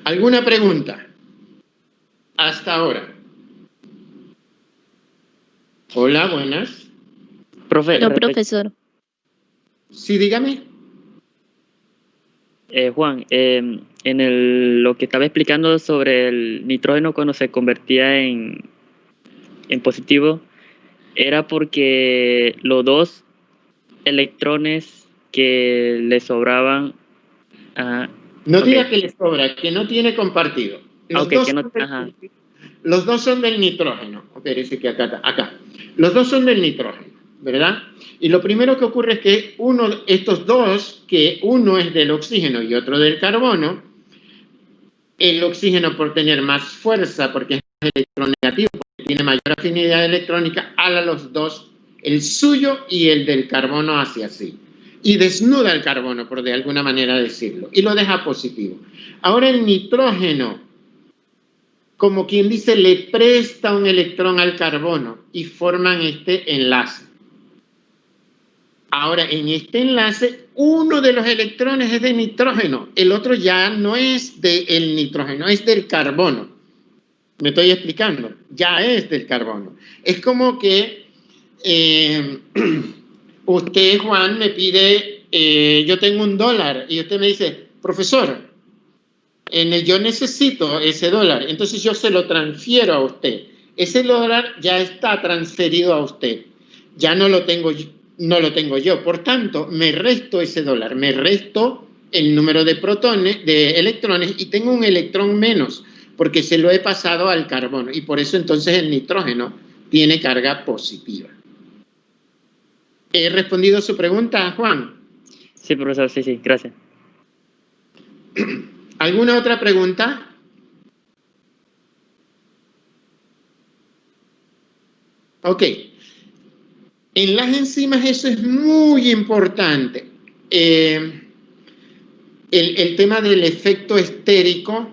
¿Alguna pregunta? Hasta ahora. Hola, buenas. Profe, No, profesor. Sí, dígame. Juan, en lo que estaba explicando sobre el nitrógeno cuando se convertía en positivo, era porque los dos electrones que le sobraban... No okay. diga que le sobra, que no tiene compartido. Los dos son del nitrógeno. Espérese que acá. Los dos son del nitrógeno, ¿verdad? Y lo primero que ocurre es que estos dos, que uno es del oxígeno y otro del carbono, el oxígeno por tener más fuerza, porque es más electronegativo, porque tiene mayor afinidad electrónica, ala los dos, el suyo y el del carbono hacia sí. Y desnuda el carbono, por de alguna manera decirlo, y lo deja positivo. Ahora el nitrógeno, como quien dice, le presta un electrón al carbono y forman este enlace. Ahora, en este enlace, uno de los electrones es de nitrógeno, el otro ya no es del nitrógeno, es del carbono. ¿Me estoy explicando? Ya es del carbono. Es como que usted, Juan, me pide, yo tengo $1 y usted me dice, profesor, yo necesito ese $1, entonces yo se lo transfiero a usted. Ese $1 ya está transferido a usted, ya no lo tengo yo, por tanto, me resto ese $1, me resto el número de protones, de electrones, y tengo un electrón menos, porque se lo he pasado al carbono, y por eso entonces el nitrógeno tiene carga positiva. ¿He respondido su pregunta, Juan? Sí, profesor, sí, gracias. ¿Alguna otra pregunta? Ok. En las enzimas eso es muy importante. El tema del efecto estérico.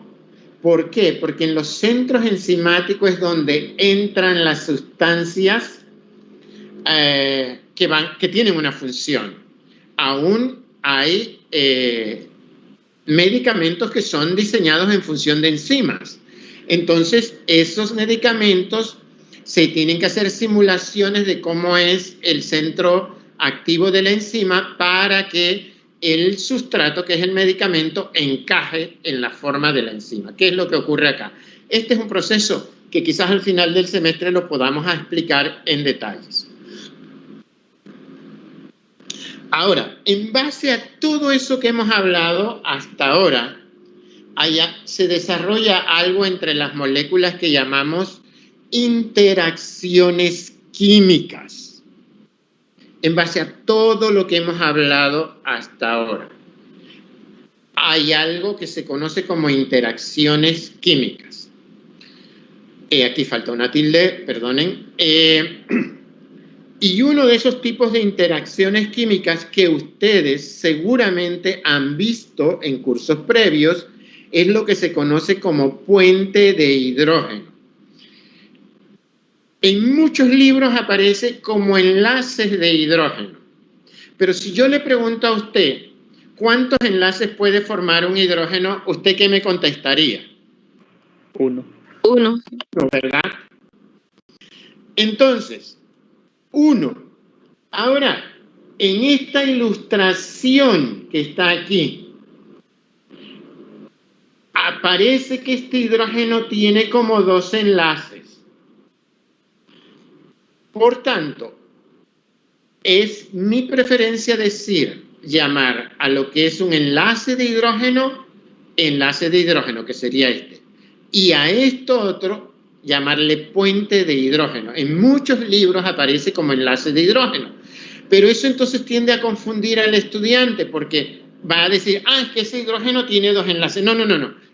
¿Por qué? Porque en los centros enzimáticos es donde entran las sustancias que tienen una función. Aún hay medicamentos que son diseñados en función de enzimas. Entonces, esos medicamentos se tienen que hacer simulaciones de cómo es el centro activo de la enzima para que el sustrato, que es el medicamento, encaje en la forma de la enzima. ¿Qué es lo que ocurre acá? Este es un proceso que quizás al final del semestre lo podamos explicar en detalles. Ahora, en base a todo eso que hemos hablado hasta ahora, se desarrolla algo entre las moléculas que llamamos interacciones químicas. En base a todo lo que hemos hablado hasta ahora, hay algo que se conoce como interacciones químicas. Aquí falta una tilde, perdonen. Y uno de esos tipos de interacciones químicas que ustedes seguramente han visto en cursos previos es lo que se conoce como puente de hidrógeno. En muchos libros aparece como enlaces de hidrógeno. Pero si yo le pregunto a usted, ¿cuántos enlaces puede formar un hidrógeno? ¿Usted qué me contestaría? 1. Uno. No, ¿verdad? Entonces, 1. Ahora, en esta ilustración que está aquí, aparece que este hidrógeno tiene como 2 enlaces. Por tanto, es mi preferencia llamar a lo que es un enlace de hidrógeno, que sería este. Y a esto otro, llamarle puente de hidrógeno. En muchos libros aparece como enlace de hidrógeno. Pero eso entonces tiende a confundir al estudiante porque va a decir, es que ese hidrógeno tiene 2 enlaces. No.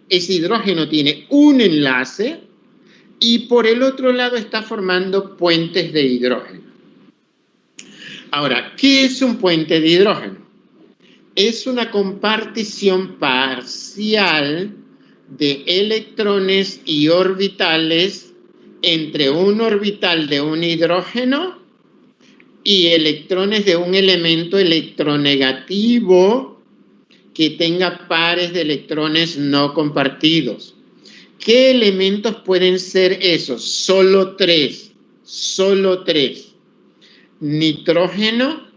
Ese hidrógeno tiene un enlace y por el otro lado está formando puentes de hidrógeno. Ahora, ¿qué es un puente de hidrógeno? Es una compartición parcial de electrones y orbitales entre un orbital de un hidrógeno y electrones de un elemento electronegativo que tenga pares de electrones no compartidos. ¿Qué elementos pueden ser esos? Solo 3. Nitrógeno,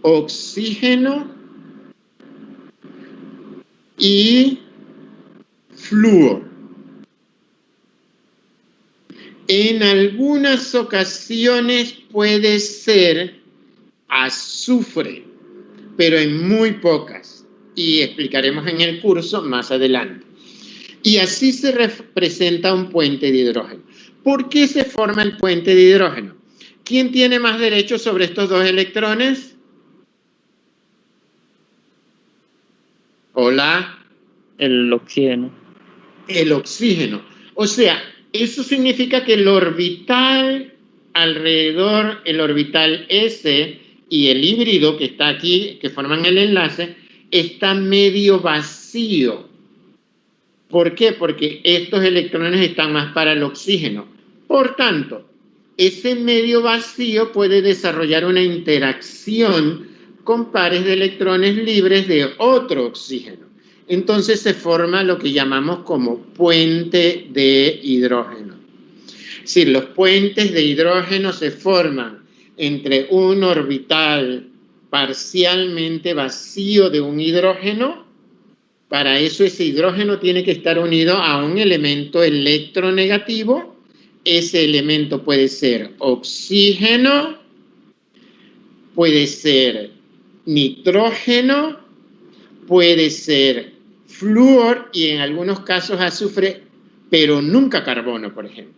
oxígeno y flúor. En algunas ocasiones puede ser azufre, pero en muy pocas. Y explicaremos en el curso más adelante. Y así se representa un puente de hidrógeno. ¿Por qué se forma el puente de hidrógeno? ¿Quién tiene más derechos sobre estos 2 electrones? Hola. El oxígeno. El oxígeno. O sea, eso significa que el orbital alrededor, el orbital S y el híbrido que está aquí, que forman el enlace, está medio vacío. ¿Por qué? Porque estos electrones están más para el oxígeno. Por tanto, ese medio vacío puede desarrollar una interacción con pares de electrones libres de otro oxígeno. Entonces se forma lo que llamamos como puente de hidrógeno. Es decir, los puentes de hidrógeno se forman entre un orbital parcialmente vacío de un hidrógeno. Para eso ese hidrógeno tiene que estar unido a un elemento electronegativo. Ese elemento puede ser oxígeno, puede ser nitrógeno, puede ser flúor y en algunos casos azufre, pero nunca carbono, por ejemplo.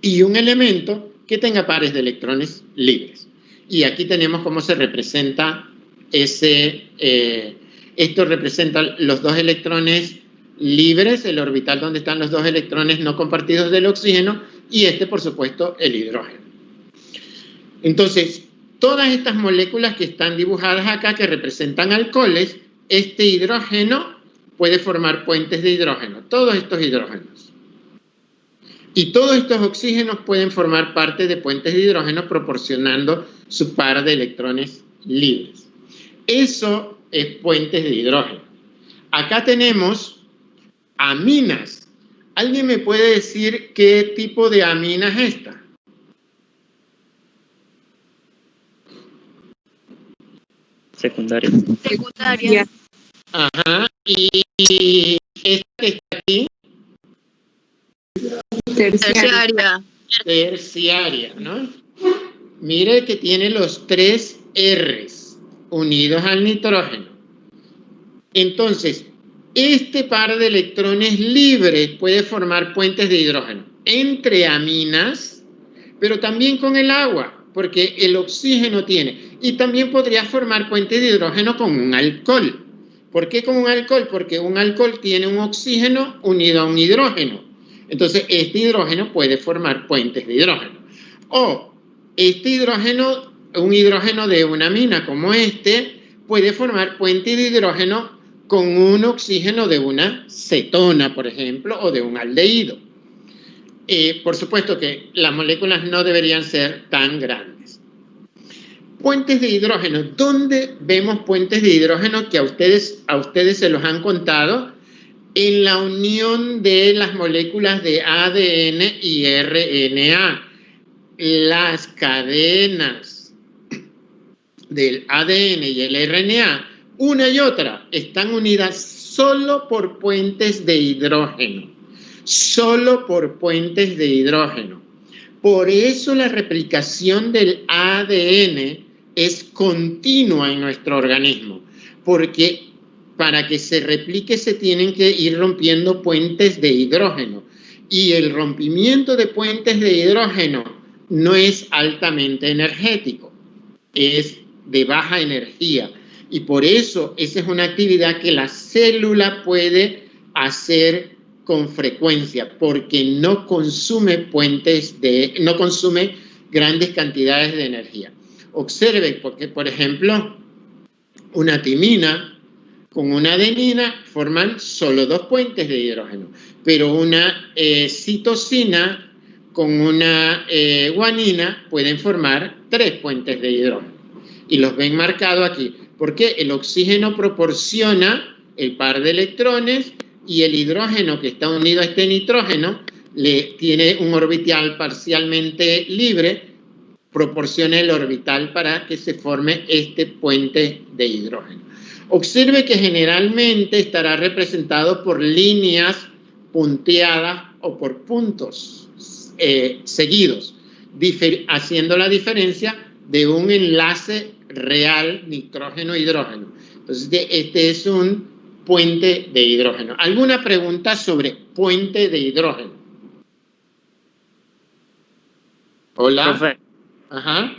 Y un elemento que tenga pares de electrones libres. Y aquí tenemos cómo se representa esto representa los 2 electrones libres, el orbital donde están los 2 electrones no compartidos del oxígeno, y por supuesto, el hidrógeno. Entonces, todas estas moléculas que están dibujadas acá, que representan alcoholes, este hidrógeno puede formar puentes de hidrógeno, todos estos hidrógenos. Y todos estos oxígenos pueden formar parte de puentes de hidrógeno proporcionando su par de electrones libres. Eso es puentes de hidrógeno. Acá tenemos Aminas. ¿Alguien me puede decir qué tipo de amina es esta? Secundaria. Secundaria. Ajá. Y esta que está aquí, Terciaria. terciaria, ¿no? Mire que tiene los 3 R's unidos al nitrógeno. Entonces, este par de electrones libres puede formar puentes de hidrógeno entre aminas, pero también con el agua, porque el oxígeno tiene. Y también podría formar puentes de hidrógeno con un alcohol. ¿Por qué con un alcohol? Porque un alcohol tiene un oxígeno unido a un hidrógeno. Entonces, este hidrógeno puede formar puentes de hidrógeno. O este hidrógeno, un hidrógeno de una amina como este, puede formar puente de hidrógeno con un oxígeno de una cetona, por ejemplo, o de un aldehído. Por supuesto que las moléculas no deberían ser tan grandes. Puentes de hidrógeno. ¿Dónde vemos puentes de hidrógeno que a ustedes se los han contado? En la unión de las moléculas de ADN y RNA. Las cadenas del ADN y el RNA, una y otra, están unidas solo por puentes de hidrógeno. Solo por puentes de hidrógeno. Por eso la replicación del ADN es continua en nuestro organismo, porque para que se replique se tienen que ir rompiendo puentes de hidrógeno. Y el rompimiento de puentes de hidrógeno no es altamente energético, es de baja energía. Y por eso esa es una actividad que la célula puede hacer con frecuencia, porque no consume no consume grandes cantidades de energía. Observe, porque por ejemplo, una timina con una adenina forman solo 2 puentes de hidrógeno, pero una citosina con una guanina pueden formar 3 puentes de hidrógeno. Y los ven marcados aquí, porque el oxígeno proporciona el par de electrones y el hidrógeno que está unido a este nitrógeno tiene un orbital parcialmente libre, proporciona el orbital para que se forme este puente de hidrógeno. Observe que generalmente estará representado por líneas punteadas o por puntos seguidos, haciendo la diferencia de un enlace real nitrógeno-hidrógeno. Entonces, este es un puente de hidrógeno. ¿Alguna pregunta sobre puente de hidrógeno? Hola. Profe, Ajá.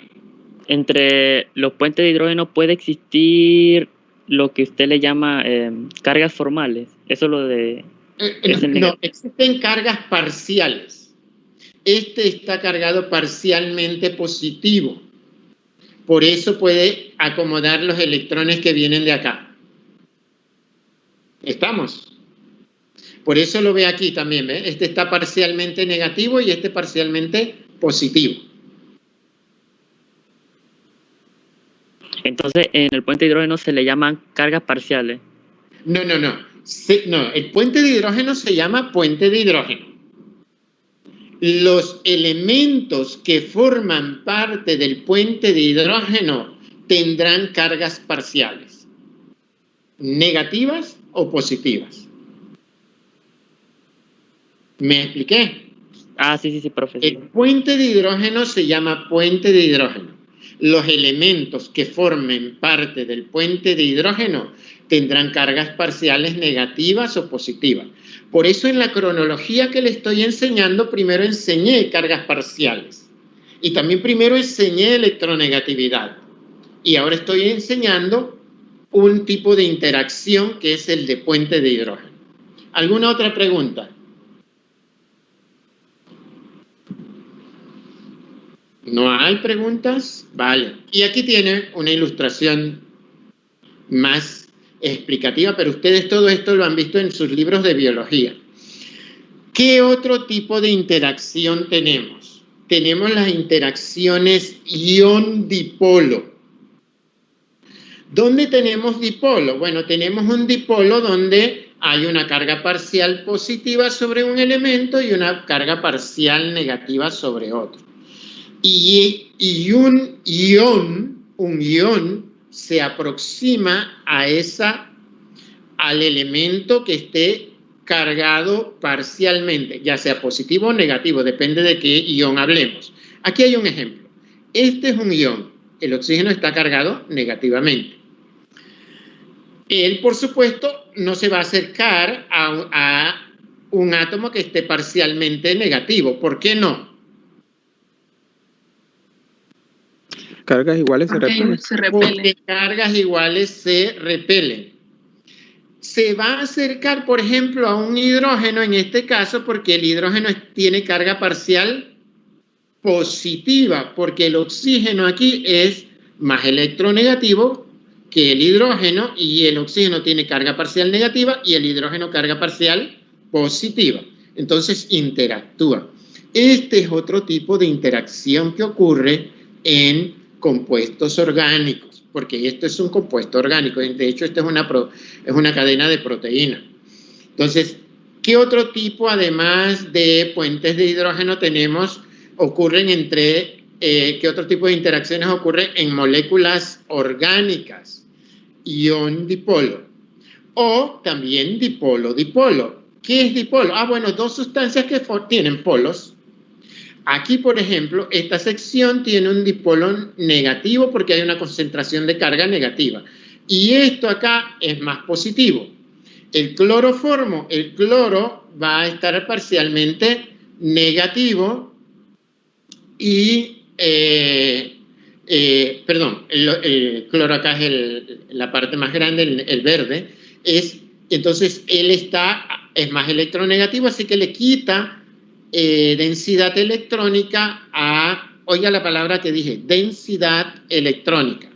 entre los puentes de hidrógeno puede existir lo que usted le llama cargas formales. Eso es lo de... No, existen cargas parciales. Este está cargado parcialmente positivo. Por eso puede acomodar los electrones que vienen de acá. ¿Estamos? Por eso lo ve aquí también, ¿ve? Este está parcialmente negativo y este parcialmente positivo. Entonces, en el puente de hidrógeno se le llaman cargas parciales. No. No, el puente de hidrógeno se llama puente de hidrógeno. Los elementos que forman parte del puente de hidrógeno tendrán cargas parciales, negativas o positivas. ¿Me expliqué? Ah, sí, profesor. El puente de hidrógeno se llama puente de hidrógeno. Los elementos que formen parte del puente de hidrógeno tendrán cargas parciales negativas o positivas. Por eso en la cronología que le estoy enseñando, primero enseñé cargas parciales. Y también primero enseñé electronegatividad. Y ahora estoy enseñando un tipo de interacción que es el de puente de hidrógeno. ¿Alguna otra pregunta? ¿No hay preguntas? Vale. Y aquí tiene una ilustración más explicativa, pero ustedes todo esto lo han visto en sus libros de biología. ¿Qué otro tipo de interacción tenemos? Tenemos las interacciones ion-dipolo. ¿Dónde tenemos dipolo? Bueno, tenemos un dipolo donde hay una carga parcial positiva sobre un elemento y una carga parcial negativa sobre otro. Y un ion se aproxima al elemento que esté cargado parcialmente, ya sea positivo o negativo, depende de qué ion hablemos. Aquí hay un ejemplo. Este es un ion, el oxígeno está cargado negativamente. Él, por supuesto, no se va a acercar a un átomo que esté parcialmente negativo. ¿Por qué no? Cargas iguales se Porque repelen. se repelen. Porque cargas iguales se repelen. Se va a acercar, por ejemplo, a un hidrógeno en este caso porque el hidrógeno tiene carga parcial positiva, porque el oxígeno aquí es más electronegativo que el hidrógeno y el oxígeno tiene carga parcial negativa y el hidrógeno carga parcial positiva. Entonces interactúa. Este es otro tipo de interacción que ocurre en compuestos orgánicos, porque esto es un compuesto orgánico, de hecho esto es una cadena de proteína. Entonces, ¿qué otro tipo, además de puentes de hidrógeno, tenemos? ¿Qué otro tipo de interacciones ocurren en moléculas orgánicas? Ion dipolo. O también dipolo-dipolo. ¿Qué es dipolo? Bueno, dos sustancias que tienen polos. Aquí, por ejemplo, esta sección tiene un dipolo negativo porque hay una concentración de carga negativa. Y esto acá es más positivo. El cloroformo, el cloro va a estar parcialmente negativo y, el cloro acá es la parte más grande, el verde. Entonces, él es más electronegativo, así que le quita densidad electrónica oiga la palabra que dije, densidad electrónica.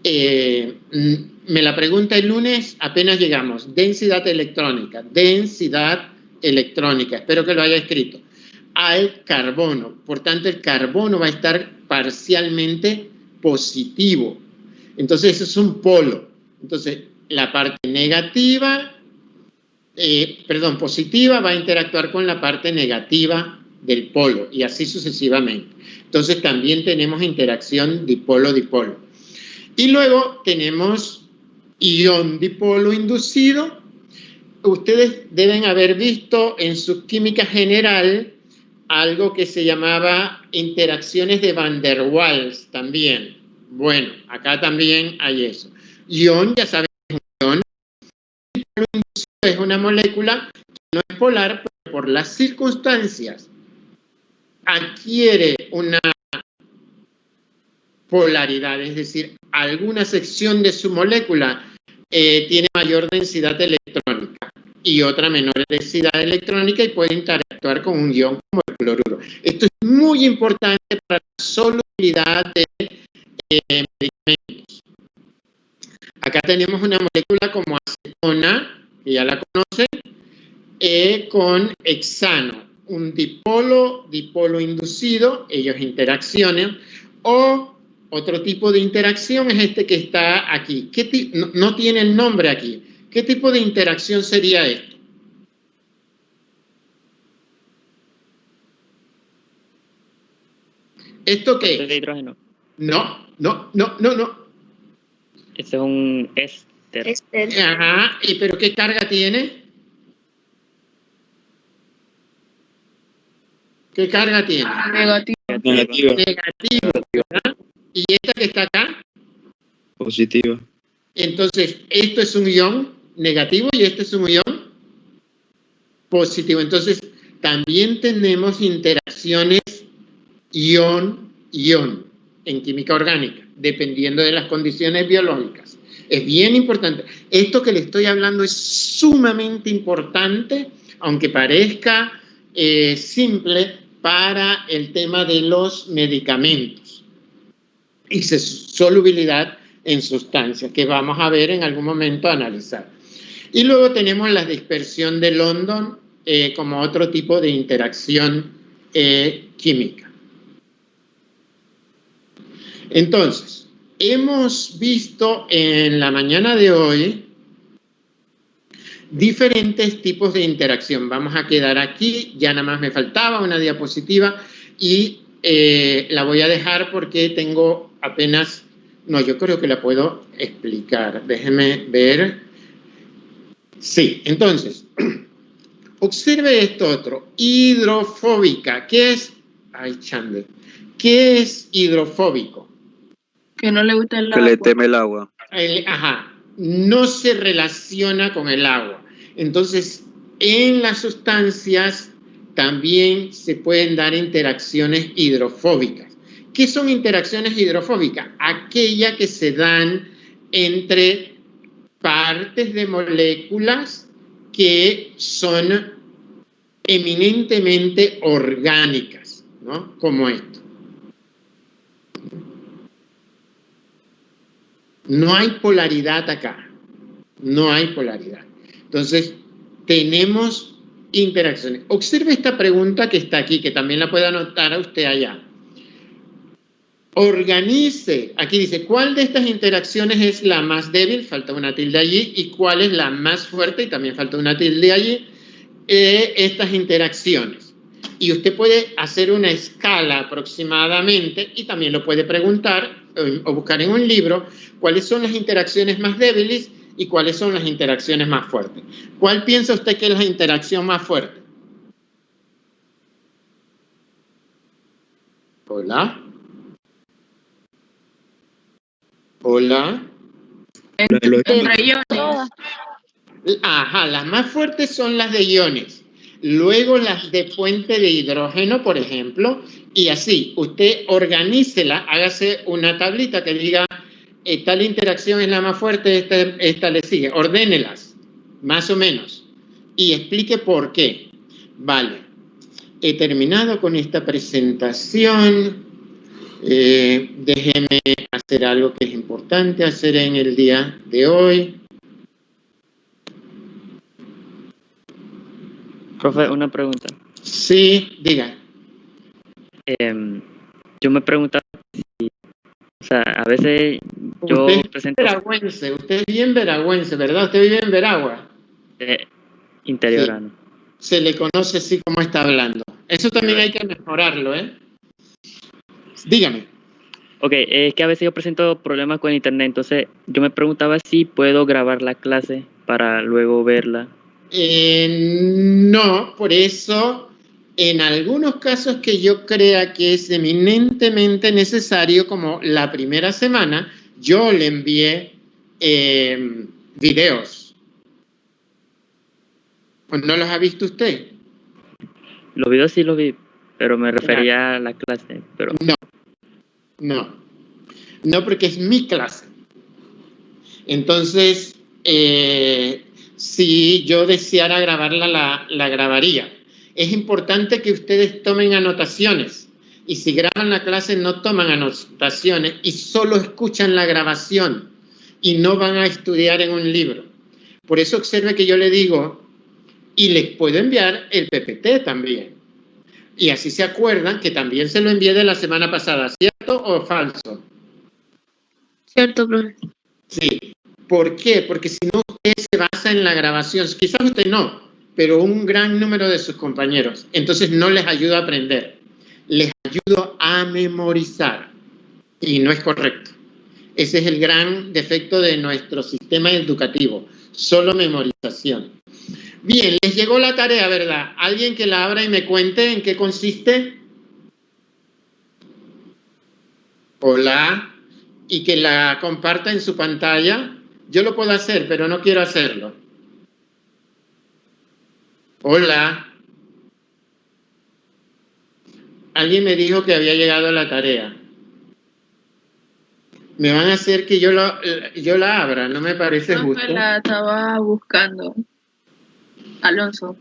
Me la pregunta el lunes, apenas llegamos. Densidad electrónica, espero que lo haya escrito. Al carbono, por tanto el carbono va a estar parcialmente positivo. Entonces eso es un polo. Entonces la parte positiva va a interactuar con la parte negativa del polo y así sucesivamente. Entonces también tenemos interacción dipolo-dipolo. Y luego tenemos ion dipolo inducido. Ustedes deben haber visto en su química general algo que se llamaba interacciones de Van der Waals también. Bueno, acá también hay eso. Ion, ya saben, es una molécula que no es polar, pero por las circunstancias adquiere una polaridad, es decir, alguna sección de su molécula tiene mayor densidad electrónica y otra menor densidad electrónica y puede interactuar con un ion como el cloruro. Esto es muy importante para la solubilidad de medicamentos. Acá tenemos una molécula como acetona, que ya la conocen, con hexano, un dipolo inducido, ellos interaccionan, o otro tipo de interacción es este que está aquí. No tiene el nombre aquí. ¿Qué tipo de interacción sería esto? ¿Esto qué es? De hidrógeno. No. Este es un éster. Ajá, ¿pero qué carga tiene? ¿Qué carga tiene? Negativo. Negativo, ¿verdad? ¿Y esta que está acá? Positiva. Entonces, esto es un ion negativo y este es un ion positivo. Entonces, también tenemos interacciones ion-ion en química orgánica, dependiendo de las condiciones biológicas. Es bien importante. Esto que le estoy hablando es sumamente importante, aunque parezca simple para el tema de los medicamentos y su solubilidad en sustancias, que vamos a ver en algún momento analizar. Y luego tenemos la dispersión de London como otro tipo de interacción química. Entonces, hemos visto en la mañana de hoy diferentes tipos de interacción. Vamos a quedar aquí, ya nada más me faltaba una diapositiva y la voy a dejar porque tengo apenas, no, yo creo que la puedo explicar. Déjenme ver. Sí, entonces, observe esto otro, hidrofóbica. ¿Qué es? Ay, Chandler. ¿Qué es hidrofóbico? Que no le gusta el Que le agua. teme el agua. Ajá, no se relaciona con el agua. Entonces, en las sustancias también se pueden dar interacciones hidrofóbicas. ¿Qué son interacciones hidrofóbicas? Aquellas que se dan entre partes de moléculas que son eminentemente orgánicas, ¿no? Como esto. No hay polaridad acá, no hay polaridad. Entonces, tenemos interacciones. Observe esta pregunta que está aquí, que también la puede anotar a usted allá. Organice, aquí dice, ¿cuál de estas interacciones es la más débil? Falta una tilde allí. ¿Y cuál es la más fuerte? Y también falta una tilde allí. Estas interacciones. Y usted puede hacer una escala aproximadamente y también lo puede preguntar o buscar en un libro cuáles son las interacciones más débiles y cuáles son las interacciones más fuertes. ¿Cuál piensa usted que es la interacción más fuerte? Hola. Hola. Entre iones. Ajá, las más fuertes son las de iones. Luego las de puente de hidrógeno, por ejemplo, y así, usted organícela, hágase una tablita que diga, tal interacción es la más fuerte, esta le sigue, ordénelas, más o menos, y explique por qué. Vale, he terminado con esta presentación. Déjeme hacer algo que es importante hacer en el día de hoy. Profe, una pregunta. Sí, diga. Yo me preguntaba si, o sea, a veces yo Usted es presento veragüense, usted es bien veragüense, ¿verdad? Usted vive en Veragua. interiorano. Se le conoce así como está hablando. Eso también hay que mejorarlo, ¿eh? Dígame. Ok, es que a veces yo presento problemas con internet, entonces yo me preguntaba si puedo grabar la clase para luego verla. No, por eso, en algunos casos que yo crea que es eminentemente necesario, como la primera semana, yo le envié videos. ¿No los ha visto usted? Los videos sí los vi, pero me refería a la clase, pero No, porque es mi clase. Entonces, si yo deseara grabarla, la grabaría. Es importante que ustedes tomen anotaciones. Y si graban la clase, no toman anotaciones y solo escuchan la grabación y no van a estudiar en un libro. Por eso observe que yo le digo, y les puedo enviar el PPT también. Y así se acuerdan que también se lo envié de la semana pasada, ¿cierto o falso? Cierto, profe. Sí. ¿Por qué? Porque si no, usted se basa en la grabación. Quizás usted no, pero un gran número de sus compañeros. Entonces no les ayuda a aprender. Les ayudo a memorizar. Y no es correcto. Ese es el gran defecto de nuestro sistema educativo. Solo memorización. Bien, les llegó la tarea, ¿verdad? ¿Alguien que la abra y me cuente en qué consiste? Hola. Y que la comparta en su pantalla. Yo lo puedo hacer, pero no quiero hacerlo. Hola. Alguien me dijo que había llegado la tarea. Me van a hacer que yo la abra, no me parece Profe, justo. la estaba buscando. Alonso.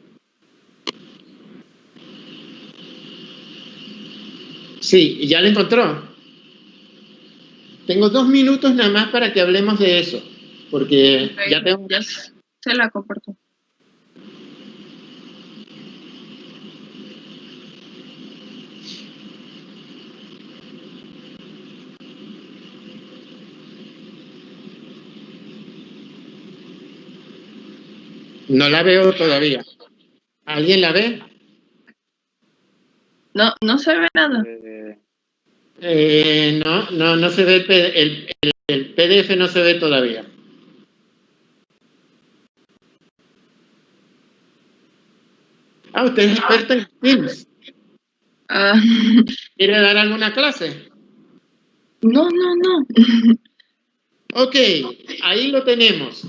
Sí, ¿y ya la encontró? Tengo 2 minutos nada más para que hablemos de eso, porque Ok, ya tengo... ya se la comparto. No la veo todavía. ¿Alguien la ve? No, no se ve nada. No se ve el PDF no se ve todavía. Usted es experta en Teams. Ah, ¿Quiere dar alguna clase? no. Ok, ahí lo tenemos.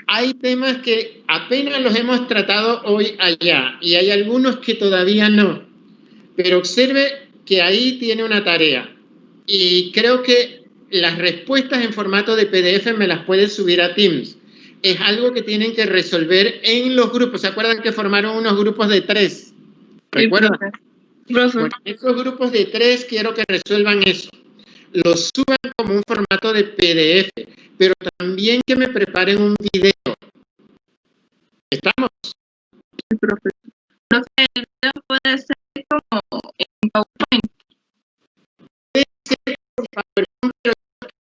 Hay temas que apenas los hemos tratado hoy allá y hay algunos que todavía no. Pero observe que ahí tiene una tarea y creo que las respuestas en formato de PDF me las puede subir a Teams. Es algo que tienen que resolver en los grupos. ¿Se acuerdan que formaron unos grupos de 3? ¿Recuerdan? Profe. Bueno, esos grupos de 3 quiero que resuelvan eso. Los suban como un formato de PDF, pero también que me preparen un video. ¿Estamos? Profe, el video puede ser como en PowerPoint.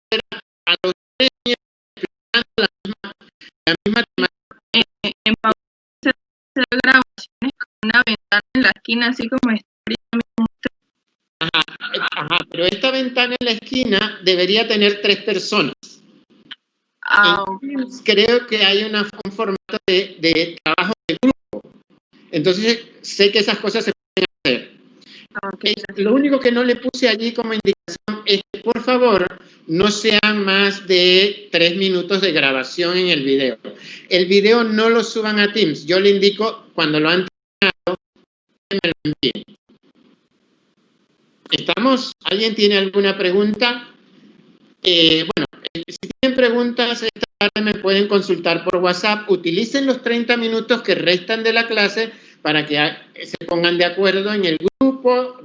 Pero a los niños explicando la misma temática. En PowerPoint se hace grabaciones con una ventana en la esquina, así como está ahorita mismo. Ajá, pero esta ventana en la esquina debería tener 3 personas. Creo que hay un formato de trabajo de grupo. Entonces, sé que esas cosas se pueden hacer. Okay. Lo único que no le puse allí como indicación es que, por favor, no sean más de 3 minutos de grabación en el video. El video no lo suban a Teams. Yo le indico, cuando lo han terminado, que me lo envíen. ¿Estamos? ¿Alguien tiene alguna pregunta? Bueno, si tienen preguntas, esta tarde me pueden consultar por WhatsApp. Utilicen los 30 minutos que restan de la clase para que se pongan de acuerdo en el grupo,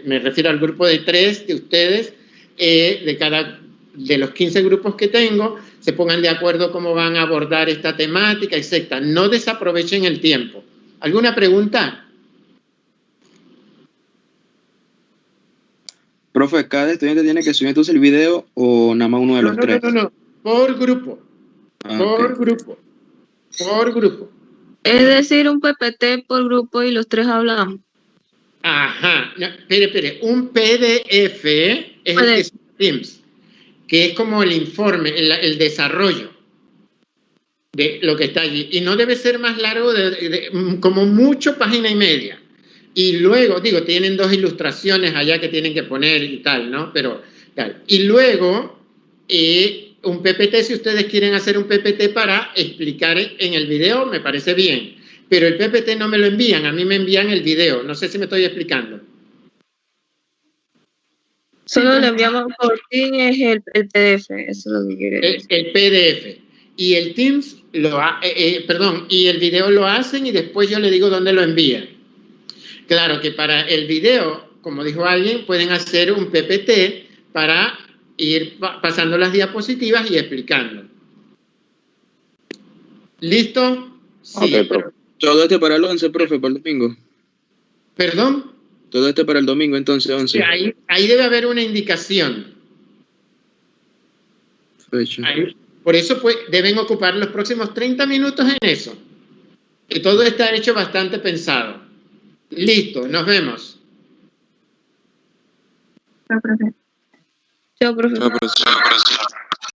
me refiero al grupo de 3 de ustedes, de los 15 grupos que tengo, se pongan de acuerdo cómo van a abordar esta temática, etc. No desaprovechen el tiempo. ¿Alguna pregunta? Profe, ¿cada estudiante tiene que subir entonces el video o nada más uno de los tres? No. Por grupo. Por grupo. Es decir, un PPT por grupo y los 3 hablamos. Ajá. No, espere. Un PDF es el que es Teams, que es como el informe, el desarrollo de lo que está allí. Y no debe ser más largo como mucho página y media. Y luego, tienen 2 ilustraciones allá que tienen que poner y tal, ¿no? Pero, tal. Y luego, un PPT, si ustedes quieren hacer un PPT para explicar en el video, me parece bien. Pero el PPT no me lo envían, a mí me envían el video. No sé si me estoy explicando. Solo le enviamos por Teams el PDF, eso es lo que quiere decir. El PDF. Y el Teams, y el video lo hacen y después yo le digo dónde lo envían. Claro que para el video, como dijo alguien, pueden hacer un PPT para ir pasando las diapositivas y explicando. ¿Listo? Sí. Okay, profe. Todo para el 11, profe, para el domingo. ¿Perdón? Todo para el domingo, entonces, 11. Ahí debe haber una indicación. Fecha. Por eso pues, deben ocupar los próximos 30 minutos en eso. Que todo está hecho bastante pensado. Listo, nos vemos. Chao, profe. Chao, profesor.